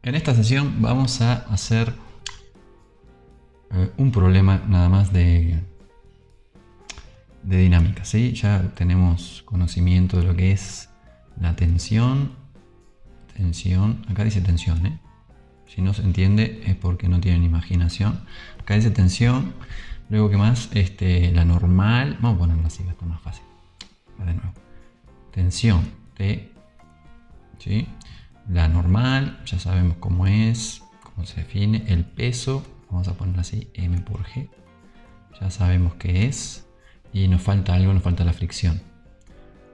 En esta sesión vamos a hacer un problema nada más de dinámica, ¿sí? Ya tenemos conocimiento de lo que es la tensión. Acá dice tensión, ¿eh? Si no se entiende es porque no tienen imaginación. Acá dice tensión. Luego, ¿qué más? La normal. Vamos a ponerlo así, va a estar más fácil. Va de nuevo. Tensión T, ¿sí? La normal, ya sabemos cómo es, cómo se define. El peso, vamos a ponerlo así, M por G. Ya sabemos qué es. Y nos falta algo, nos falta la fricción.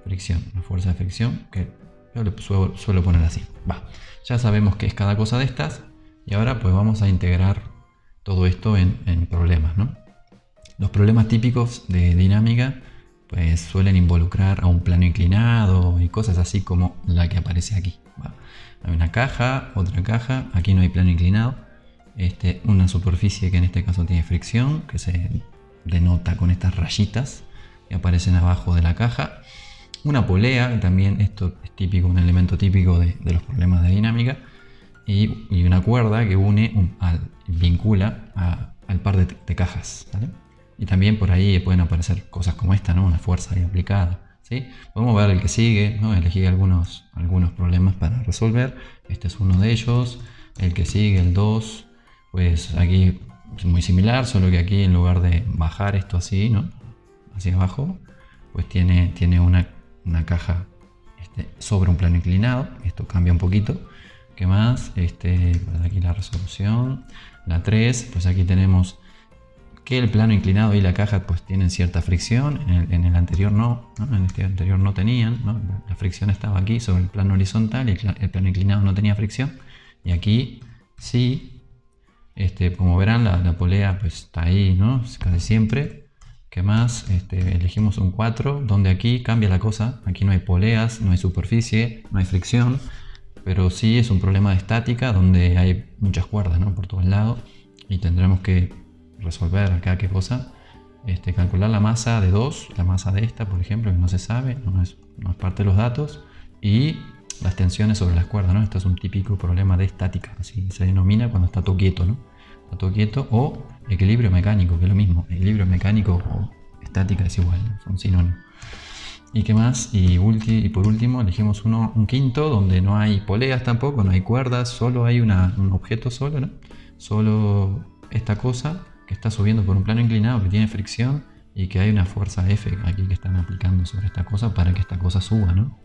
Fricción, la fuerza de fricción, que yo le suelo poner así. Va. Ya sabemos qué es cada cosa de estas. Y ahora pues vamos a integrar todo esto en problemas, ¿no? Los problemas típicos de dinámica pues suelen involucrar a un plano inclinado y cosas así como la que aparece aquí. ¿Va? Hay una caja, otra caja, aquí no hay plano inclinado. Una superficie que en este caso tiene fricción, que se denota con estas rayitas que aparecen abajo de la caja. Una polea, también esto es típico, un elemento típico de los problemas de dinámica. Y una cuerda que vincula al par de cajas, ¿vale? Y también por ahí pueden aparecer cosas como esta, ¿no? Una fuerza ahí aplicada, ¿sí? Podemos ver el que sigue, ¿no? Elegí algunos problemas para resolver. Este es uno de ellos. El que sigue, el 2, pues aquí es muy similar, solo que aquí en lugar de bajar esto así, ¿no? Hacia abajo, pues tiene una caja sobre un plano inclinado. Esto cambia un poquito. ¿Qué más? Por aquí la resolución. La 3, pues aquí tenemos que el plano inclinado y la caja pues tienen cierta fricción. En el anterior no, en este anterior no tenían, ¿no? La fricción estaba aquí sobre el plano horizontal y el plano inclinado no tenía fricción. Y aquí sí, como verán la polea pues está ahí, ¿no? Casi siempre. ¿Qué más? Elegimos un 4, donde aquí cambia la cosa. Aquí no hay poleas, no hay superficie, no hay fricción. Pero sí es un problema de estática donde hay muchas cuerdas, ¿no? Por todos lados. Y tendremos que resolver acá qué cosa. Calcular la masa de 2, la masa de esta, por ejemplo, que no se sabe, no es parte de los datos. Y las tensiones sobre las cuerdas, ¿no? Esto es un típico problema de estática, así se denomina cuando está todo quieto, ¿no? Está todo quieto, o equilibrio mecánico, que es lo mismo. Equilibrio mecánico o estática es igual, son sinónimos. ¿Y qué más? Y por último elegimos un quinto donde no hay poleas tampoco, no hay cuerdas, solo hay un objeto solo, ¿no? Solo esta cosa que está subiendo por un plano inclinado que tiene fricción y que hay una fuerza F aquí que están aplicando sobre esta cosa para que esta cosa suba, ¿no?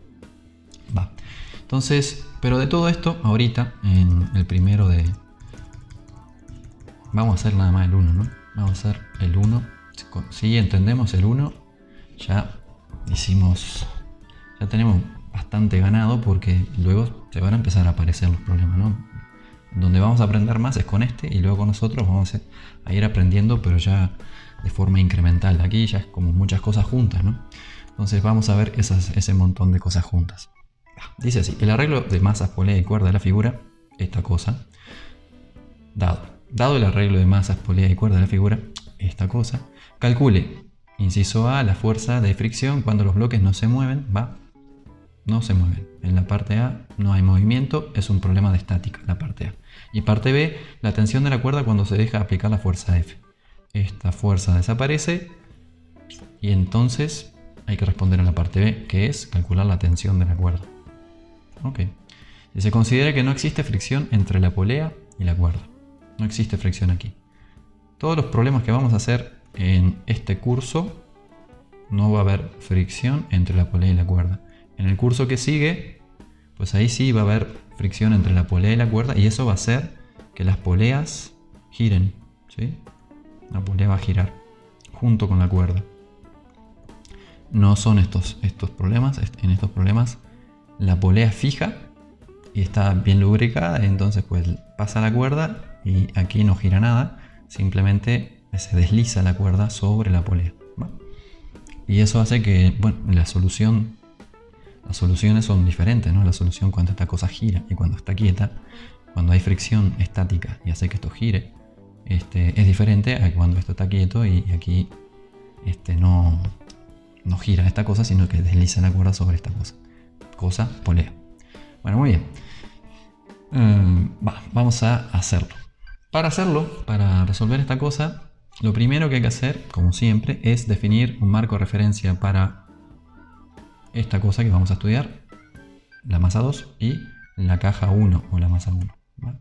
Va. Entonces, pero de todo esto, ahorita, en el primero vamos a hacer nada más el 1, ¿no? Vamos a hacer el 1. Si entendemos el 1, ya tenemos bastante ganado porque luego se van a empezar a aparecer los problemas, ¿no? Donde vamos a aprender más es con y luego con nosotros vamos a ir aprendiendo, pero ya de forma incremental. Aquí ya es como muchas cosas juntas, ¿no? Entonces vamos a ver ese montón de cosas juntas. Dice así: el arreglo de masas, polea y cuerda de la figura, esta cosa, dado el arreglo de masas, polea y cuerda de la figura, esta cosa, calcule, inciso A, la fuerza de fricción cuando los bloques no se mueven, no se mueven. En la parte A no hay movimiento, es un problema de estática, la parte A. Y parte B, la tensión de la cuerda cuando se deja aplicar la fuerza F. Esta fuerza desaparece y entonces hay que responder a la parte B, que es calcular la tensión de la cuerda. Ok. Y se considera que no existe fricción entre la polea y la cuerda. No existe fricción aquí. Todos los problemas que vamos a hacer en este curso no va a haber fricción entre la polea y la cuerda. En el curso que sigue, pues ahí sí va a haber fricción entre la polea y la cuerda, y eso va a hacer que las poleas giren, ¿sí? La polea va a girar junto con la cuerda. No son estos problemas. En estos problemas la polea fija y está bien lubricada, entonces pues pasa la cuerda y aquí no gira nada, simplemente se desliza la cuerda sobre la polea, ¿va? Y eso hace que, bueno, las soluciones son diferentes, ¿no? La solución cuando esta cosa gira y cuando está quieta, cuando hay fricción estática y hace que esto gire, es diferente a cuando esto está quieto y aquí no gira esta cosa, sino que desliza la cuerda sobre esta cosa. Polea. Bueno, muy bien. Va. vamos a hacerlo. Para hacerlo, para resolver esta cosa, lo primero que hay que hacer, como siempre, es definir un marco de referencia para esta cosa que vamos a estudiar, la masa 2 y la caja 1 o la masa 1. ¿Vale?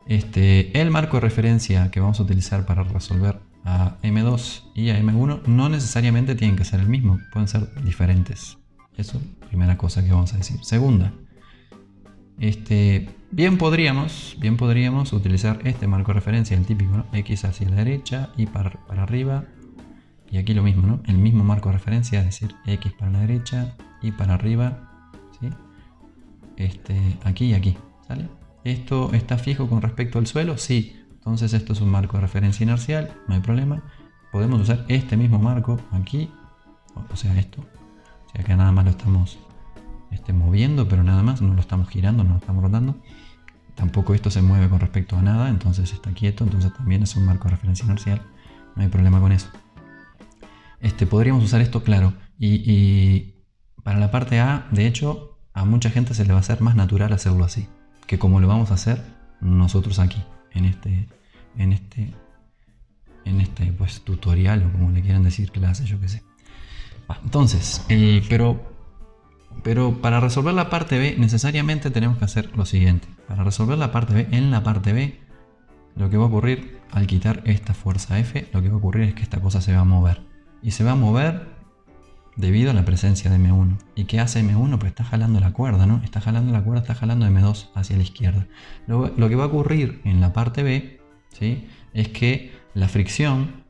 El marco de referencia que vamos a utilizar para resolver a M2 y a M1 no necesariamente tienen que ser el mismo, pueden ser diferentes. Eso, primera cosa que vamos a decir. Segunda, bien podríamos utilizar este marco de referencia, el típico, ¿no? X hacia la derecha y para arriba. Y aquí lo mismo, ¿no? El mismo marco de referencia, es decir, X para la derecha y para arriba, ¿sí? Aquí y aquí, ¿sale? ¿Esto está fijo con respecto al suelo? Sí. Entonces esto es un marco de referencia inercial, no hay problema. Podemos usar este mismo marco aquí, o sea esto. O sea que nada más lo estamos moviendo, pero nada más, no lo estamos girando, no lo estamos rotando. Tampoco esto se mueve con respecto a nada, entonces está quieto, entonces también es un marco de referencia inercial, no hay problema con eso. Podríamos usar esto, claro, y para la parte A, de hecho, a mucha gente se le va a hacer más natural hacerlo así, que como lo vamos a hacer nosotros aquí, en este pues, tutorial, o como le quieran decir, clase, yo qué sé. Entonces, pero para resolver la parte B necesariamente tenemos que hacer lo siguiente. Para resolver la parte B, en la parte B, lo que va a ocurrir al quitar esta fuerza F, lo que va a ocurrir es que esta cosa se va a mover. Y se va a mover debido a la presencia de M1. ¿Y qué hace M1? Pues está jalando la cuerda, ¿no? Está jalando la cuerda, está jalando M2 hacia la izquierda. Lo que va a ocurrir en la parte B, ¿sí? Es que la fricción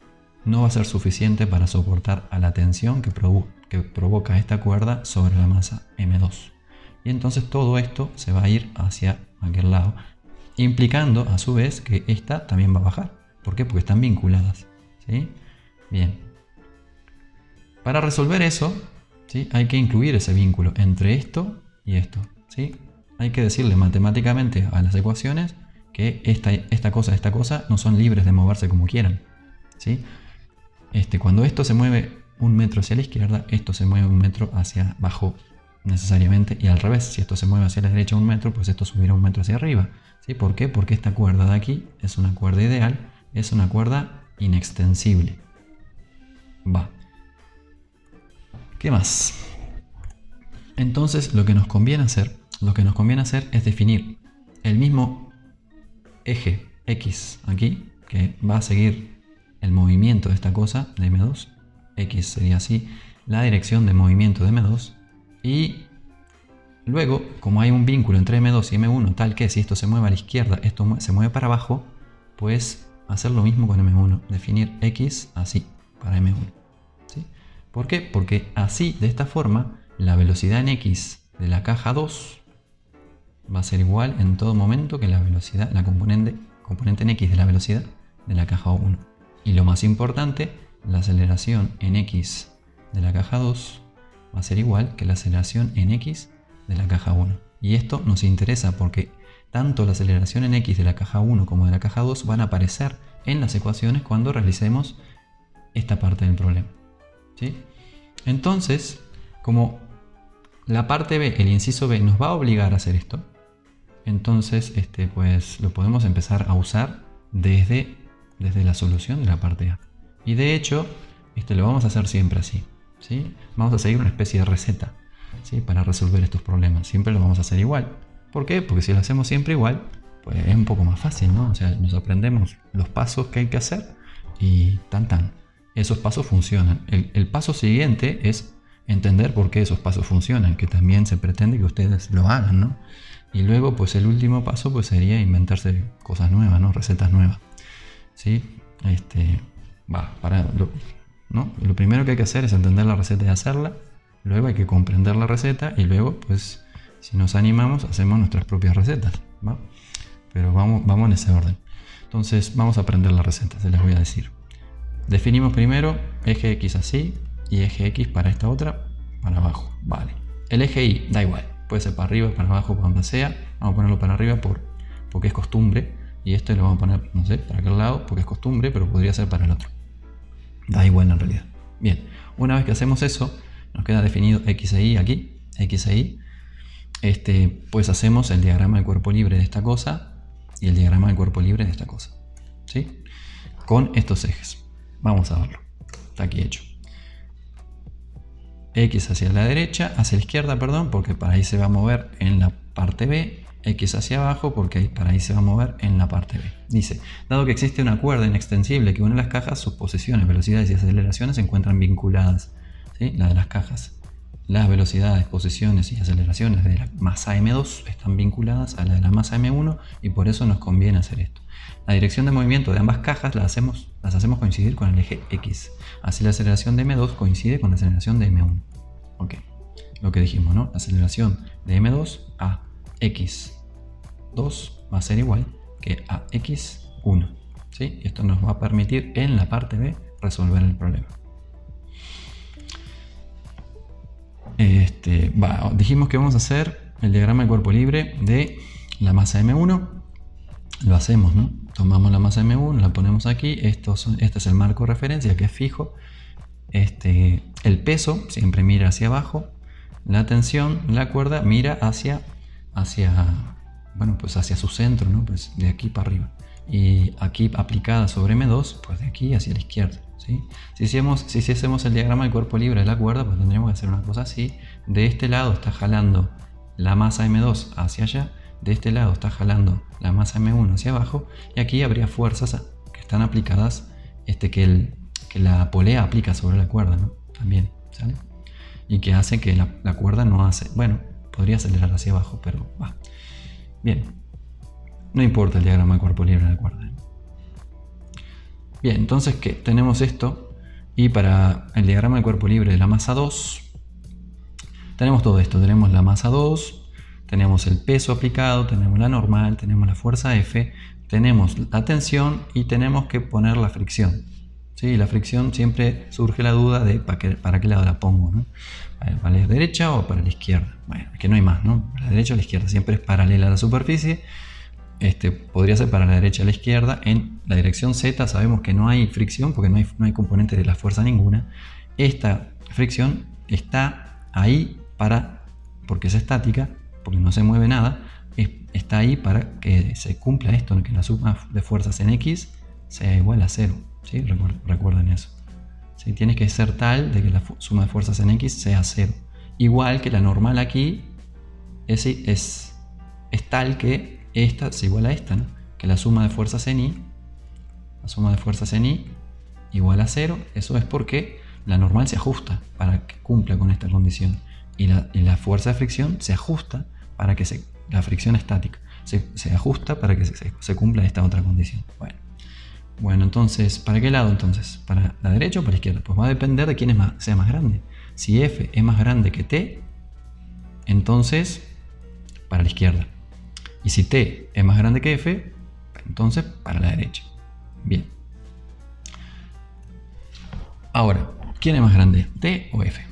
no va a ser suficiente para soportar a la tensión que provoca esta cuerda sobre la masa M2. Y entonces todo esto se va a ir hacia aquel lado, implicando a su vez que esta también va a bajar. ¿Por qué? Porque están vinculadas, ¿sí? Bien. Para resolver eso, ¿sí? Hay que incluir ese vínculo entre esto y esto, ¿sí? Hay que decirle matemáticamente a las ecuaciones que esta cosa no son libres de moverse como quieran, ¿sí? Cuando esto se mueve 1 metro hacia la izquierda, esto se mueve 1 metro hacia abajo necesariamente, y al revés, si esto se mueve hacia la derecha 1 metro, pues esto subirá 1 metro hacia arriba, ¿sí? ¿Por qué? Porque esta cuerda de aquí es una cuerda ideal, es una cuerda inextensible. Va. ¿Qué más? Entonces lo que nos conviene hacer es definir el mismo eje X aquí, que va a seguir el movimiento de esta cosa, de M2. X sería así, la dirección de movimiento de M2. Y luego, como hay un vínculo entre M2 y M1, tal que si esto se mueve a la izquierda, esto se mueve para abajo, pues hacer lo mismo con M1. Definir X así, para M1. ¿Sí? ¿Por qué? Porque así, de esta forma, la velocidad en X de la caja 2 va a ser igual en todo momento que la velocidad, la componente en X de la velocidad de la caja 1. Y lo más importante, la aceleración en X de la caja 2 va a ser igual que la aceleración en X de la caja 1. Y esto nos interesa porque tanto la aceleración en X de la caja 1 como de la caja 2 van a aparecer en las ecuaciones cuando realicemos esta parte del problema, ¿sí? Entonces, como la parte B, el inciso B, nos va a obligar a hacer esto, entonces pues lo podemos empezar a usar desde la solución de la parte A. Y de hecho, lo vamos a hacer siempre así, ¿sí? Vamos a seguir una especie de receta, ¿sí? Para resolver estos problemas. Siempre lo vamos a hacer igual. ¿Por qué? Porque si lo hacemos siempre igual, pues es un poco más fácil, ¿no? O sea, nos aprendemos los pasos que hay que hacer y esos pasos funcionan. El paso siguiente es entender por qué esos pasos funcionan, que también se pretende que ustedes lo hagan, ¿no? Y luego, pues el último paso pues sería inventarse cosas nuevas, ¿no? Recetas nuevas, ¿sí? Lo primero que hay que hacer es entender la receta y hacerla. Luego hay que comprender la receta y luego, pues, si nos animamos, hacemos nuestras propias recetas, ¿va? Pero vamos en ese orden. Entonces, vamos a aprender la receta, se les voy a decir. Definimos primero eje X así y eje X para esta otra, para abajo, vale. El eje Y, da igual, puede ser para arriba, para abajo, para donde sea. Vamos a ponerlo para arriba porque es costumbre. Y lo vamos a poner, no sé, para aquel lado porque es costumbre, pero podría ser para el otro. Da igual en realidad. Bien, una vez que hacemos eso, nos queda definido X e Y aquí, X e Y. Pues hacemos el diagrama de cuerpo libre de esta cosa y el diagrama del cuerpo libre de esta cosa, ¿sí? Con estos ejes. Vamos a verlo. Está aquí hecho. X hacia la derecha, hacia la izquierda, perdón, porque para ahí se va a mover en la parte B. X hacia abajo, porque para ahí se va a mover en la parte B. Dice, dado que existe una cuerda inextensible que une las cajas, sus posiciones, velocidades y aceleraciones se encuentran vinculadas, ¿sí? La de las cajas. Las velocidades, posiciones y aceleraciones de la masa M2 están vinculadas a la de la masa M1 y por eso nos conviene hacer esto. La dirección de movimiento de ambas cajas las hacemos coincidir con el eje X. Así la aceleración de M2 coincide con la aceleración de M1. Ok, lo que dijimos, ¿no? La aceleración de M2 a X2 va a ser igual que a X1. ¿Sí? Y esto nos va a permitir en la parte B resolver el problema. Dijimos que vamos a hacer el diagrama de cuerpo libre de la masa M1. Lo hacemos, ¿no? Tomamos la masa M1, la ponemos aquí. Este es el marco de referencia que es fijo. El peso siempre mira hacia abajo. La tensión, la cuerda mira hacia su centro, ¿no? Pues de aquí para arriba. Y aquí aplicada sobre M2, pues de aquí hacia la izquierda. ¿Sí? Si hacemos el diagrama del cuerpo libre de la cuerda, pues tendríamos que hacer una cosa así. De este lado está jalando la masa M2 hacia allá, de este lado está jalando la masa M1 hacia abajo, y aquí habría fuerzas que están aplicadas, que la polea aplica sobre la cuerda, ¿no? También, ¿sale? Y que hace que la cuerda no hace, bueno, podría acelerar hacia abajo, pero va. Bien, no importa el diagrama del cuerpo libre de la cuerda. Bien, entonces ¿qué? Tenemos esto, y para el diagrama del cuerpo libre de la masa 2 tenemos todo esto. Tenemos la masa 2, tenemos el peso aplicado, tenemos la normal, tenemos la fuerza F, tenemos la tensión y tenemos que poner la fricción. ¿Sí? La fricción siempre surge la duda de para qué lado la pongo, ¿no? ¿Para la derecha o para la izquierda? Bueno, es que no hay más, ¿no? Para la derecha o la izquierda, siempre es paralela a la superficie. Podría ser para la derecha o la izquierda. En la dirección Z sabemos que no hay fricción porque no hay componente de la fuerza ninguna. Esta fricción está ahí porque es estática, porque no se mueve nada. Está ahí para que se cumpla esto, que la suma de fuerzas en X sea igual a 0. ¿Sí? Recuerden eso. ¿Sí? Tiene que ser tal de que la suma de fuerzas en X sea 0. Igual que la normal aquí es tal que esta es igual a esta, ¿no? Que la suma de fuerzas en I igual a 0. Eso es porque la normal se ajusta para que cumpla con esta condición. Y la fuerza de fricción se ajusta para que la fricción estática se ajusta para que se cumpla esta otra condición. Bueno, entonces, ¿para qué lado entonces? ¿Para la derecha o para la izquierda? Pues va a depender de quién sea más grande. Si F es más grande que T, entonces para la izquierda. Y si T es más grande que F, entonces para la derecha. Bien. Ahora, ¿quién es más grande? ¿T o F?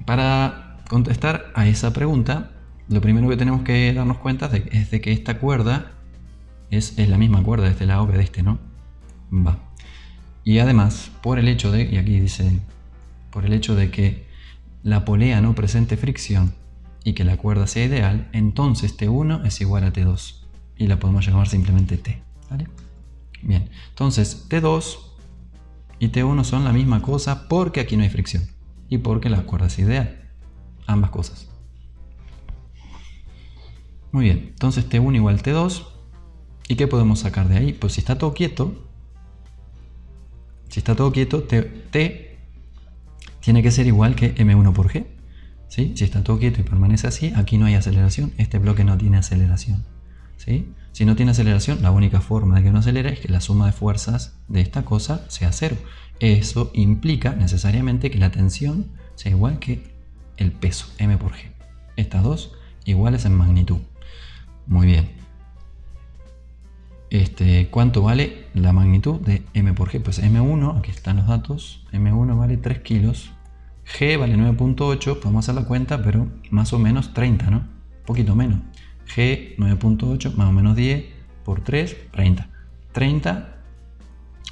Para contestar a esa pregunta, lo primero que tenemos que darnos cuenta es de que esta cuerda es la misma cuerda de este lado que de este, ¿no? Va. Y además, por el hecho de, y aquí dice, por el hecho de que la polea no presente fricción y que la cuerda sea ideal, entonces T1 es igual a T2 y la podemos llamar simplemente T. ¿Vale? Bien, entonces T2 y T1 son la misma cosa porque aquí no hay fricción y porque la cuerda es ideal. Ambas cosas. Muy bien, entonces T1 igual T2. ¿Y qué podemos sacar de ahí? Pues si está todo quieto, T tiene que ser igual que M1 por G. ¿Sí? Si está todo quieto y permanece así, aquí no hay aceleración. Este bloque no tiene aceleración. ¿Sí? Si no tiene aceleración, la única forma de que no acelere es que la suma de fuerzas de esta cosa sea 0. Eso implica necesariamente que la tensión sea igual que el peso, M por G. Estas dos iguales en magnitud. Muy bien. ¿Cuánto vale la magnitud de M por G? Pues M1, aquí están los datos. M1 vale 3 kilos. G vale 9.8, podemos hacer la cuenta, pero más o menos 30, ¿no? Un poquito menos. G 9.8 más o menos 10 por 3, 30. 30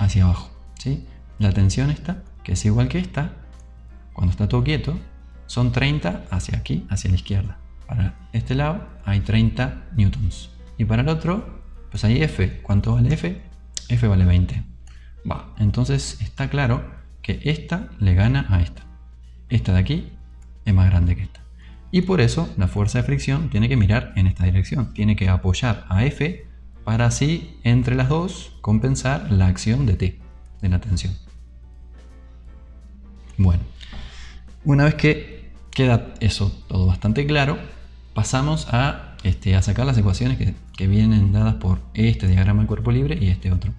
hacia abajo, ¿sí? La tensión esta, que es igual que esta, cuando está todo quieto, son 30 hacia aquí, hacia la izquierda. Para este lado hay 30 newtons. Y para el otro Pues ahí F, ¿cuánto vale F? F vale 20. Va, entonces está claro que esta le gana a esta. Esta de aquí es más grande que esta. Y por eso la fuerza de fricción tiene que mirar en esta dirección. Tiene que apoyar a F para así, entre las dos, compensar la acción de T, de la tensión. Bueno, una vez que queda eso todo bastante claro, pasamos a sacar las ecuaciones que vienen dadas por este diagrama del cuerpo libre y este otro.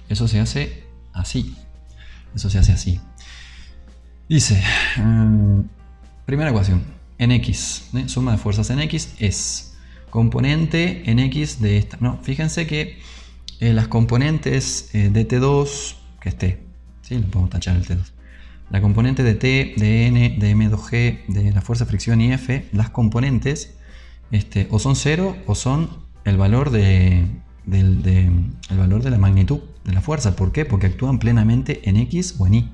Eso se hace así. Eso se hace así. Dice, primera ecuación, en X, suma de fuerzas en X es componente en X de esta. No, fíjense que las componentes de T2, que es T, ¿sí? Le podemos tachar el T2. La componente de T, de N, de M2G, de la fuerza de fricción y F, las componentes o son 0 o son el valor el valor de la magnitud de la fuerza. ¿Por qué? Porque actúan plenamente en X o en Y.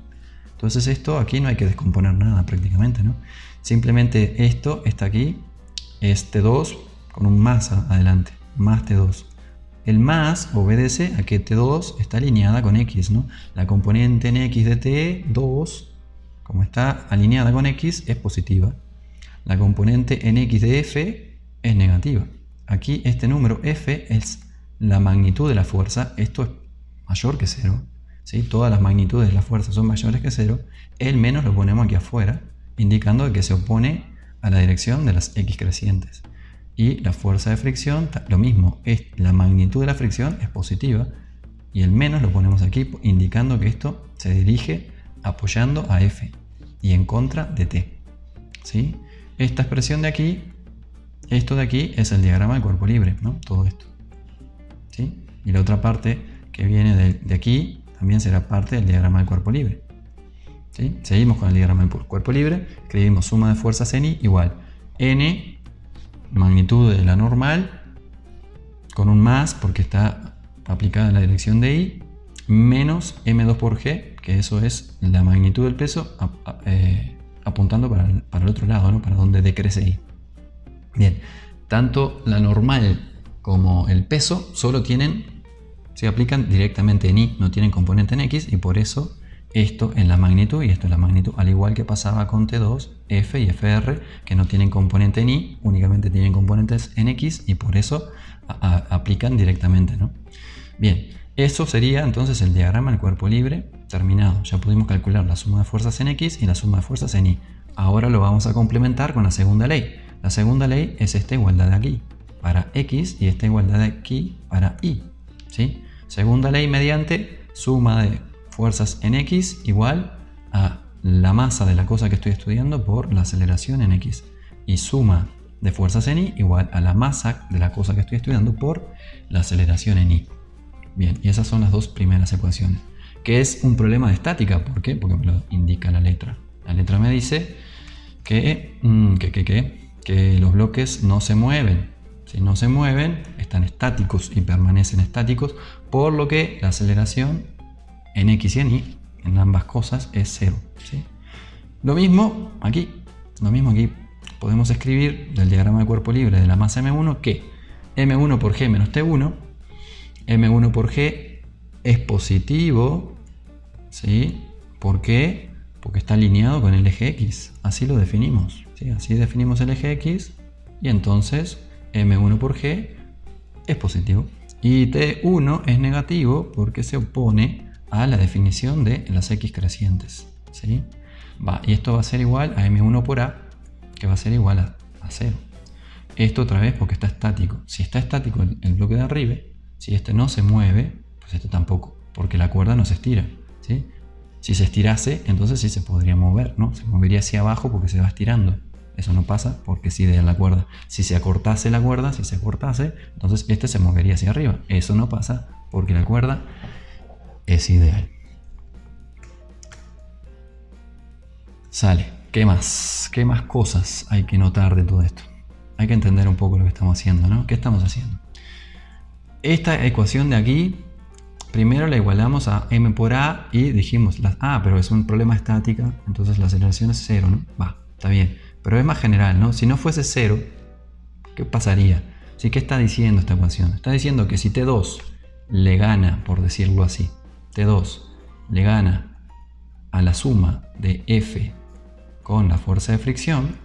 Entonces esto aquí no hay que descomponer nada prácticamente, ¿no? Simplemente esto está aquí, es T2 con un más adelante, más T2. El más obedece a que T2 está alineada con X, ¿no? La componente en X de T2, como está alineada con X, es positiva. La componente en X de F es negativa. Aquí este número F es la magnitud de la fuerza. Esto es mayor que 0. ¿Sí? Todas las magnitudes de la fuerza son mayores que 0. El menos lo ponemos aquí afuera, indicando que se opone a la dirección de las X crecientes. Y la fuerza de fricción, lo mismo, la magnitud de la fricción es positiva y el menos lo ponemos aquí, indicando que esto se dirige apoyando a F y en contra de T. ¿Sí? Esta expresión de aquí, esto de aquí es el diagrama del cuerpo libre, ¿no? Todo esto. ¿Sí? Y la otra parte que viene de aquí también será parte del diagrama del cuerpo libre. ¿Sí? Seguimos con el diagrama del cuerpo libre, escribimos suma de fuerzas en I igual N, magnitud de la normal, con un más porque está aplicada en la dirección de I, menos M2 por G, que eso es la magnitud del peso apuntando para el otro lado, ¿no? Para donde decrece I. Bien, tanto la normal como el peso solo se aplican directamente en Y, no tienen componente en X, y por eso esto en la magnitud y esto en la magnitud, al igual que pasaba con T2, F y FR, que no tienen componente en Y, únicamente tienen componentes en X y por eso aplican directamente, ¿no? Bien, eso sería entonces el diagrama del cuerpo libre terminado. Ya pudimos calcular la suma de fuerzas en X y la suma de fuerzas en Y. Ahora lo vamos a complementar con la segunda ley. La segunda ley es esta igualdad de aquí para X y esta igualdad de aquí para Y. ¿Sí? Segunda ley mediante suma de fuerzas en X igual a la masa de la cosa que estoy estudiando por la aceleración en X. Y suma de fuerzas en Y igual a la masa de la cosa que estoy estudiando por la aceleración en Y. Bien, y esas son las dos primeras ecuaciones. Que es un problema de estática. ¿Por qué? Porque me lo indica la letra. La letra me dice que los bloques no se mueven. Si no se mueven, están estáticos y permanecen estáticos, por lo que la aceleración en X y en Y, en ambas cosas, es 0. ¿Sí? Lo mismo aquí. Podemos escribir del diagrama de cuerpo libre de la masa M1 que M1 por G menos T1, M1 por G es positivo, ¿sí? ¿Por qué? Porque está alineado con el eje X. Así lo definimos. ¿Sí? Así definimos el eje X y entonces M1 por G es positivo. Y T1 es negativo porque se opone a la definición de las X crecientes. ¿Sí? Y esto va a ser igual a M1 por A, que va a ser igual a 0. Esto otra vez porque está estático. Si está estático el bloque de arriba, si este no se mueve, pues este tampoco, porque la cuerda no se estira. ¿Sí? Si se estirase, entonces sí se podría mover, ¿no? Se movería hacia abajo porque se va estirando. Eso no pasa porque sí de la cuerda. Si se acortase la cuerda, entonces este se movería hacia arriba. Eso no pasa porque la cuerda es ideal. Sale. ¿Qué más? ¿Qué más cosas hay que notar de todo esto? Hay que entender un poco lo que estamos haciendo, ¿no? ¿Qué estamos haciendo? Esta ecuación de aquí, primero la igualamos a m por a y dijimos, pero es un problema estática, entonces la aceleración es 0, ¿no? Está bien. Pero es más general, ¿no? Si no fuese 0, ¿qué pasaría? ¿Sí? ¿Qué está diciendo esta ecuación? Está diciendo que si T2 le gana, por decirlo así, T2 le gana a la suma de F con la fuerza de fricción,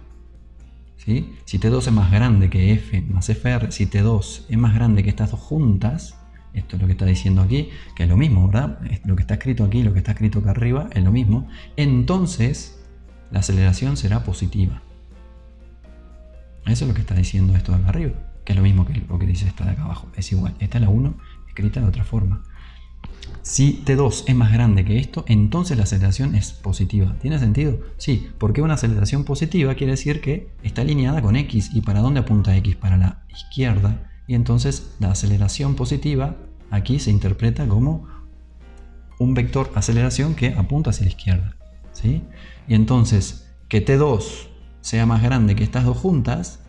¿sí? Si T2 es más grande que F más FR, si T2 es más grande que estas dos juntas, esto es lo que está diciendo aquí, que es lo mismo, ¿verdad? Lo que está escrito aquí y lo que está escrito acá arriba es lo mismo. Entonces, la aceleración será positiva. Eso es lo que está diciendo esto de acá arriba, que es lo mismo que lo que dice esta de acá abajo. Es igual. Esta es la 1 escrita de otra forma. Si T2 es más grande que esto, entonces la aceleración es positiva. ¿Tiene sentido? Sí, porque una aceleración positiva quiere decir que está alineada con X. ¿Y para dónde apunta X? Para la izquierda. Y entonces la aceleración positiva aquí se interpreta como un vector aceleración que apunta hacia la izquierda, ¿sí? Y entonces que T2 sea más grande que estas dos juntas,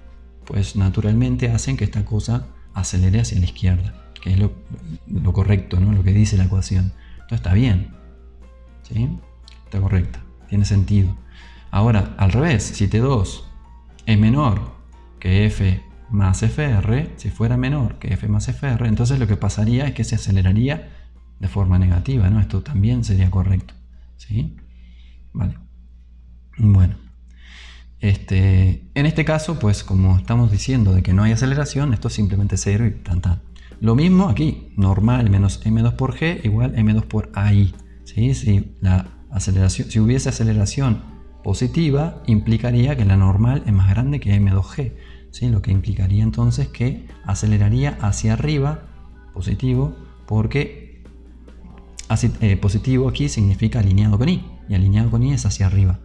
pues naturalmente hacen que esta cosa acelere hacia la izquierda, que es lo correcto, ¿no? Lo que dice la ecuación. Entonces está bien, ¿sí? Está correcta, tiene sentido. Ahora, al revés, si T2 es menor que F más FR, si fuera menor que F más FR, entonces lo que pasaría es que se aceleraría de forma negativa, ¿no? Esto también sería correcto, ¿sí? Vale. Bueno. En este caso, pues como estamos diciendo de que no hay aceleración, esto es simplemente 0 y tan tan. Lo mismo aquí, normal menos m2 por g igual m2 por ai. ¿Sí? Si hubiese aceleración positiva, implicaría que la normal es más grande que m2g. ¿Sí? Lo que implicaría entonces que aceleraría hacia arriba, positivo, porque positivo aquí significa alineado con i, y alineado con i es hacia arriba.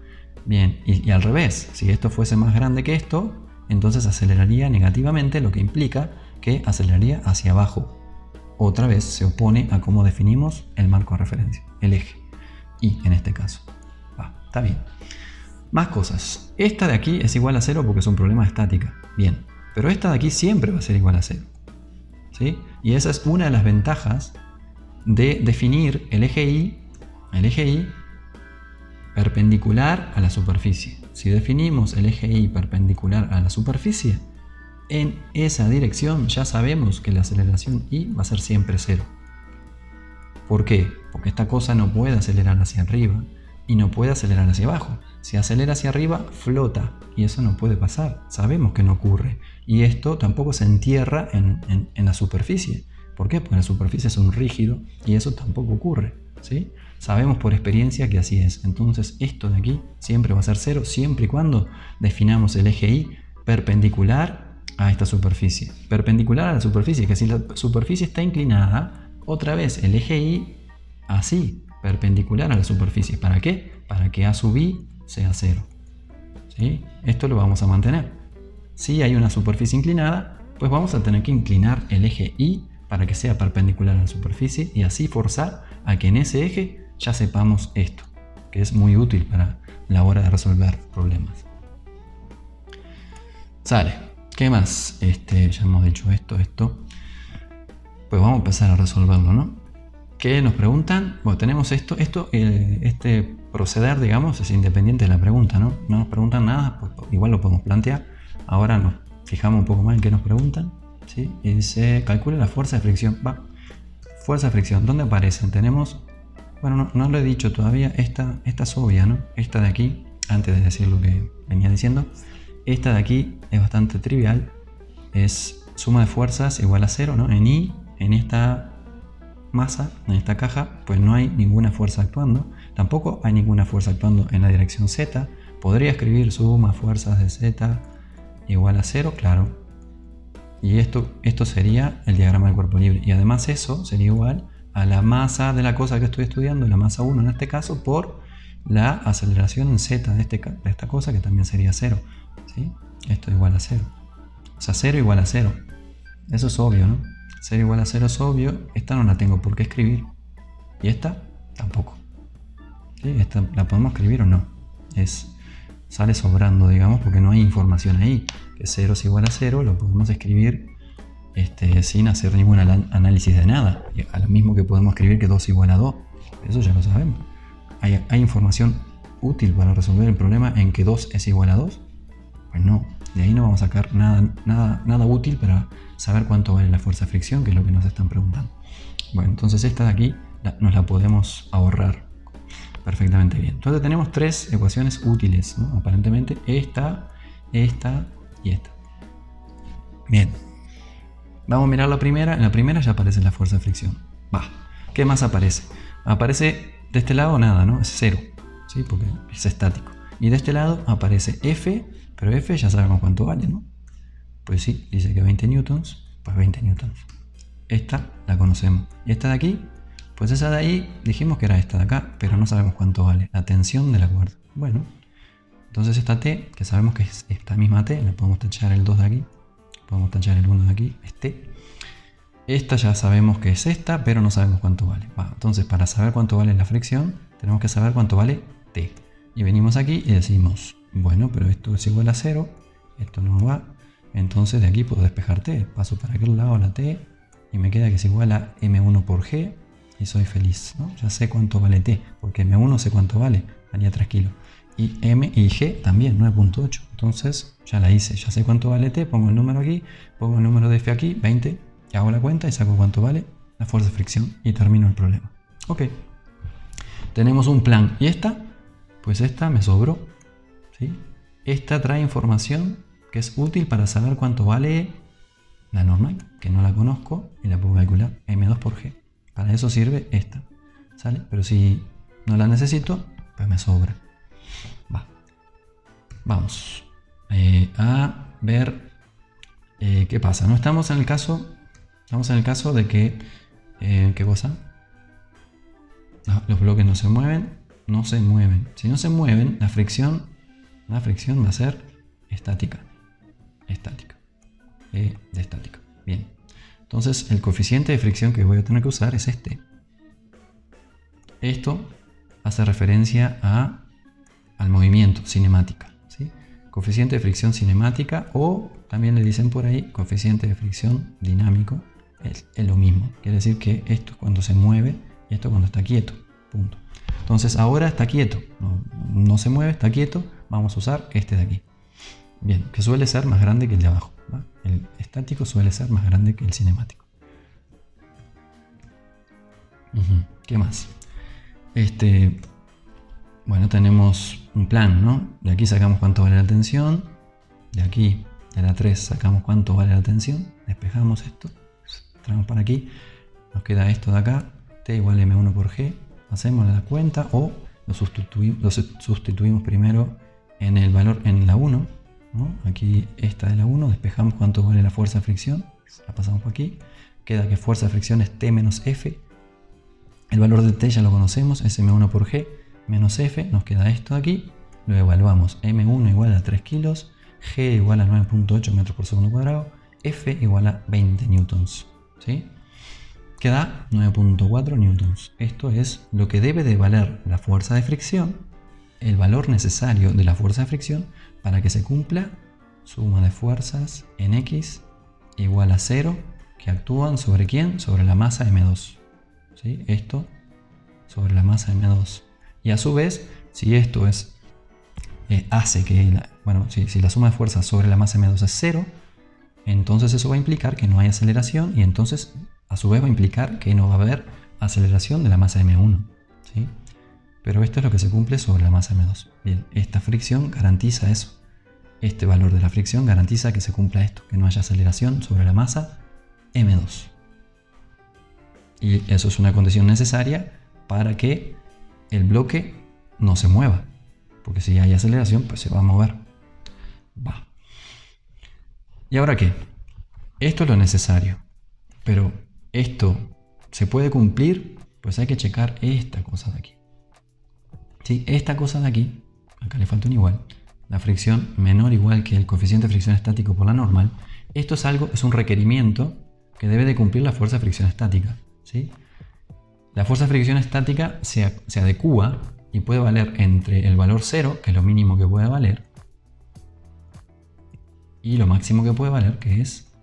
Bien, y al revés, si esto fuese más grande que esto, entonces aceleraría negativamente, lo que implica que aceleraría hacia abajo. Otra vez se opone a cómo definimos el marco de referencia, el eje, y en este caso. Está bien. Más cosas. Esta de aquí es igual a 0 porque es un problema de estática. Bien, pero esta de aquí siempre va a ser igual a 0. ¿Sí? Y esa es una de las ventajas de definir el eje Y perpendicular a la superficie. Si definimos el eje Y perpendicular a la superficie, en esa dirección ya sabemos que la aceleración Y va a ser siempre 0. ¿Por qué? Porque esta cosa no puede acelerar hacia arriba y no puede acelerar hacia abajo. Si acelera hacia arriba, flota, y eso no puede pasar. Sabemos que no ocurre. Y esto tampoco se entierra en la superficie. ¿Por qué? Porque la superficie es un rígido y eso tampoco ocurre, ¿sí? Sabemos por experiencia que así es. Entonces esto de aquí siempre va a ser 0 siempre y cuando definamos el eje Y perpendicular a esta superficie. Perpendicular a la superficie, que si la superficie está inclinada, otra vez el eje Y así, perpendicular a la superficie. ¿Para qué? Para que A sub I sea 0. ¿Sí? Esto lo vamos a mantener. Si hay una superficie inclinada, pues vamos a tener que inclinar el eje Y para que sea perpendicular a la superficie y así forzar a que en ese eje ya sepamos esto, que es muy útil para la hora de resolver problemas. Sale. ¿Qué más? Ya hemos dicho esto. Pues vamos a empezar a resolverlo, ¿no? ¿Qué nos preguntan? Bueno, tenemos esto. Este proceder, digamos, es independiente de la pregunta, ¿no? No nos preguntan nada, pues igual lo podemos plantear. Ahora nos fijamos un poco más en qué nos preguntan, ¿sí? Y dice, calcule la fuerza de fricción. Fuerza de fricción, ¿dónde aparecen? Tenemos, bueno, no lo he dicho todavía, esta es obvia, ¿no? Esta de aquí, antes de decir lo que venía diciendo, esta de aquí es bastante trivial, es suma de fuerzas igual a 0, ¿no? En I, en esta masa, en esta caja, pues no hay ninguna fuerza actuando, tampoco hay ninguna fuerza actuando en la dirección Z. Podría escribir suma fuerzas de Z igual a 0, claro. Y esto sería el diagrama del cuerpo libre. Y además eso sería igual a la masa de la cosa que estoy estudiando, la masa 1 en este caso, por la aceleración en Z de esta cosa, que también sería 0. ¿Sí? Esto es igual a 0. O sea, 0 igual a 0. Eso es obvio, ¿no? 0 igual a 0 es obvio. Esta no la tengo por qué escribir. Y esta tampoco. ¿Sí? Esta la podemos escribir o no. Sale sobrando, digamos, porque no hay información ahí. Que 0 es igual a 0 lo podemos escribir sin hacer ningún análisis de nada. A lo mismo que podemos escribir que 2 es igual a 2. Eso ya lo sabemos. ¿Hay información útil para resolver el problema en que 2 es igual a 2? Pues no, de ahí no vamos a sacar nada útil para saber cuánto vale la fuerza de fricción, que es lo que nos están preguntando. Bueno, entonces esta de aquí nos la podemos ahorrar perfectamente bien. Entonces tenemos tres ecuaciones útiles, ¿no? Aparentemente esta y esta. Bien. Vamos a mirar la primera. En la primera ya aparece la fuerza de fricción. ¿Qué más aparece? Aparece de este lado nada, ¿no? Es 0, ¿sí? Porque es estático. Y de este lado aparece F, pero F ya sabemos cuánto vale, ¿no? Pues sí, dice que 20 newtons, pues 20 newtons. Esta la conocemos. Y esta de aquí, pues esa de ahí dijimos que era esta de acá, pero no sabemos cuánto vale la tensión de la cuerda. Bueno, entonces esta T, que sabemos que es esta misma T, le podemos tachar el 2 de aquí, podemos tachar el 1 de aquí, es T. Esta ya sabemos que es esta, pero no sabemos cuánto vale. Entonces, para saber cuánto vale la fricción, tenemos que saber cuánto vale T. Y venimos aquí y decimos, bueno, pero esto es igual a 0, esto no va, entonces de aquí puedo despejar T. Paso para aquel lado la T y me queda que es igual a M1 por G y soy feliz, ¿no? Ya sé cuánto vale T, porque M1 sé cuánto vale, valía 3 kilos. Y M y G también, 9.8. Entonces ya la hice, ya sé cuánto vale T, pongo el número aquí, pongo el número de F aquí, 20, y hago la cuenta y saco cuánto vale la fuerza de fricción y termino el problema. Ok, tenemos un plan. ¿Y esta? Pues esta me sobró, ¿sí? Esta trae información que es útil para saber cuánto vale la normal, que no la conozco y la puedo calcular, M2 por G. Para eso sirve esta, ¿sale? Pero si no la necesito, pues me sobra. Vamos a ver qué pasa. No estamos en el caso de que ¿qué cosa? Los bloques no se mueven. Si no se mueven, la fricción va a ser estática. De estática. Bien. Entonces el coeficiente de fricción que voy a tener que usar es este. Esto hace referencia al movimiento, cinemática, ¿sí? Coeficiente de fricción cinemática, o también le dicen por ahí coeficiente de fricción dinámico, es lo mismo. Quiere decir que esto es cuando se mueve y esto cuando está quieto. Punto. Entonces ahora está quieto, no se mueve, está quieto, vamos a usar este de aquí. Bien, que suele ser más grande que el de abajo, ¿va? El estático suele ser más grande que el cinemático. ¿Qué más? Bueno, tenemos un plan, ¿no? De aquí sacamos cuánto vale la tensión. De aquí, de la 3, sacamos cuánto vale la tensión. Despejamos esto. Traemos para aquí. Nos queda esto de acá. T igual a M1 por G. Hacemos la cuenta o lo sustituimos primero en el valor en la 1, ¿no? Aquí esta de la 1. Despejamos cuánto vale la fuerza de fricción. La pasamos por aquí. Queda que fuerza de fricción es T menos F. El valor de T ya lo conocemos. Es M1 por G. Menos F, nos queda esto de aquí, lo evaluamos, M1 igual a 3 kilos, G igual a 9.8 metros por segundo cuadrado, F igual a 20 newtons, ¿sí? Queda 9.4 newtons. Esto es lo que debe de valer la fuerza de fricción, el valor necesario de la fuerza de fricción para que se cumpla suma de fuerzas en X igual a 0, que actúan sobre ¿quién? Sobre la masa M2, ¿sí? Esto sobre la masa M2. Y a su vez, si esto hace que, si la suma de fuerzas sobre la masa M2 es 0, entonces eso va a implicar que no hay aceleración y entonces a su vez va a implicar que no va a haber aceleración de la masa M1, ¿sí? Pero esto es lo que se cumple sobre la masa M2. Bien, esta fricción garantiza eso. Este valor de la fricción garantiza que se cumpla esto, que no haya aceleración sobre la masa M2. Y eso es una condición necesaria para que el bloque no se mueva, porque si hay aceleración pues se va a mover. ¿Y ahora qué? Esto es lo necesario, pero esto se puede cumplir, pues hay que checar esta cosa de aquí. ¿Sí? Esta cosa de aquí, acá le falta un igual, la fricción menor o igual que el coeficiente de fricción estático por la normal. Esto es un requerimiento que debe de cumplir la fuerza de fricción estática, ¿sí? La fuerza de fricción estática se adecúa y puede valer entre el valor 0, que es lo mínimo que puede valer, y lo máximo que puede valer, que es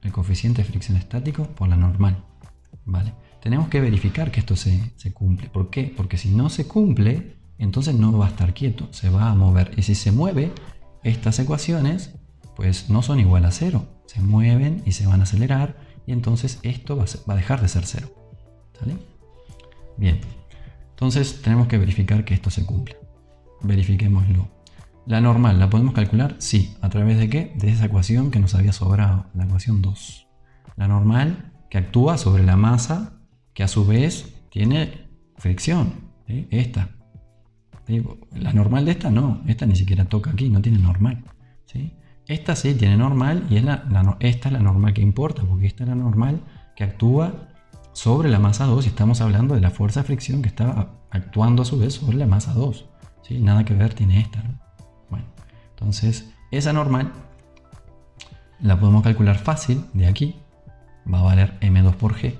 el coeficiente de fricción estático por la normal. ¿Vale? Tenemos que verificar que esto se cumple. ¿Por qué? Porque si no se cumple, entonces no va a estar quieto, se va a mover. Y si se mueve, estas ecuaciones pues no son igual a 0. Se mueven y se van a acelerar y entonces esto va a dejar de ser 0. ¿Sale? Bien. Entonces tenemos que verificar que esto se cumpla. Verifiquémoslo. ¿La normal la podemos calcular? Sí. ¿A través de qué? De esa ecuación que nos había sobrado, la ecuación 2. La normal que actúa sobre la masa que a su vez tiene fricción. ¿Sí? Esta. ¿Sí? La normal de esta no. Esta ni siquiera toca aquí, no tiene normal. ¿Sí? Esta sí tiene normal y esta es la normal que importa, porque esta es la normal que actúa sobre la masa 2 y estamos hablando de la fuerza de fricción que está actuando a su vez sobre la masa 2. ¿Sí? Nada que ver tiene esta, ¿no? Bueno, entonces esa normal la podemos calcular fácil de aquí. Va a valer m2 por g.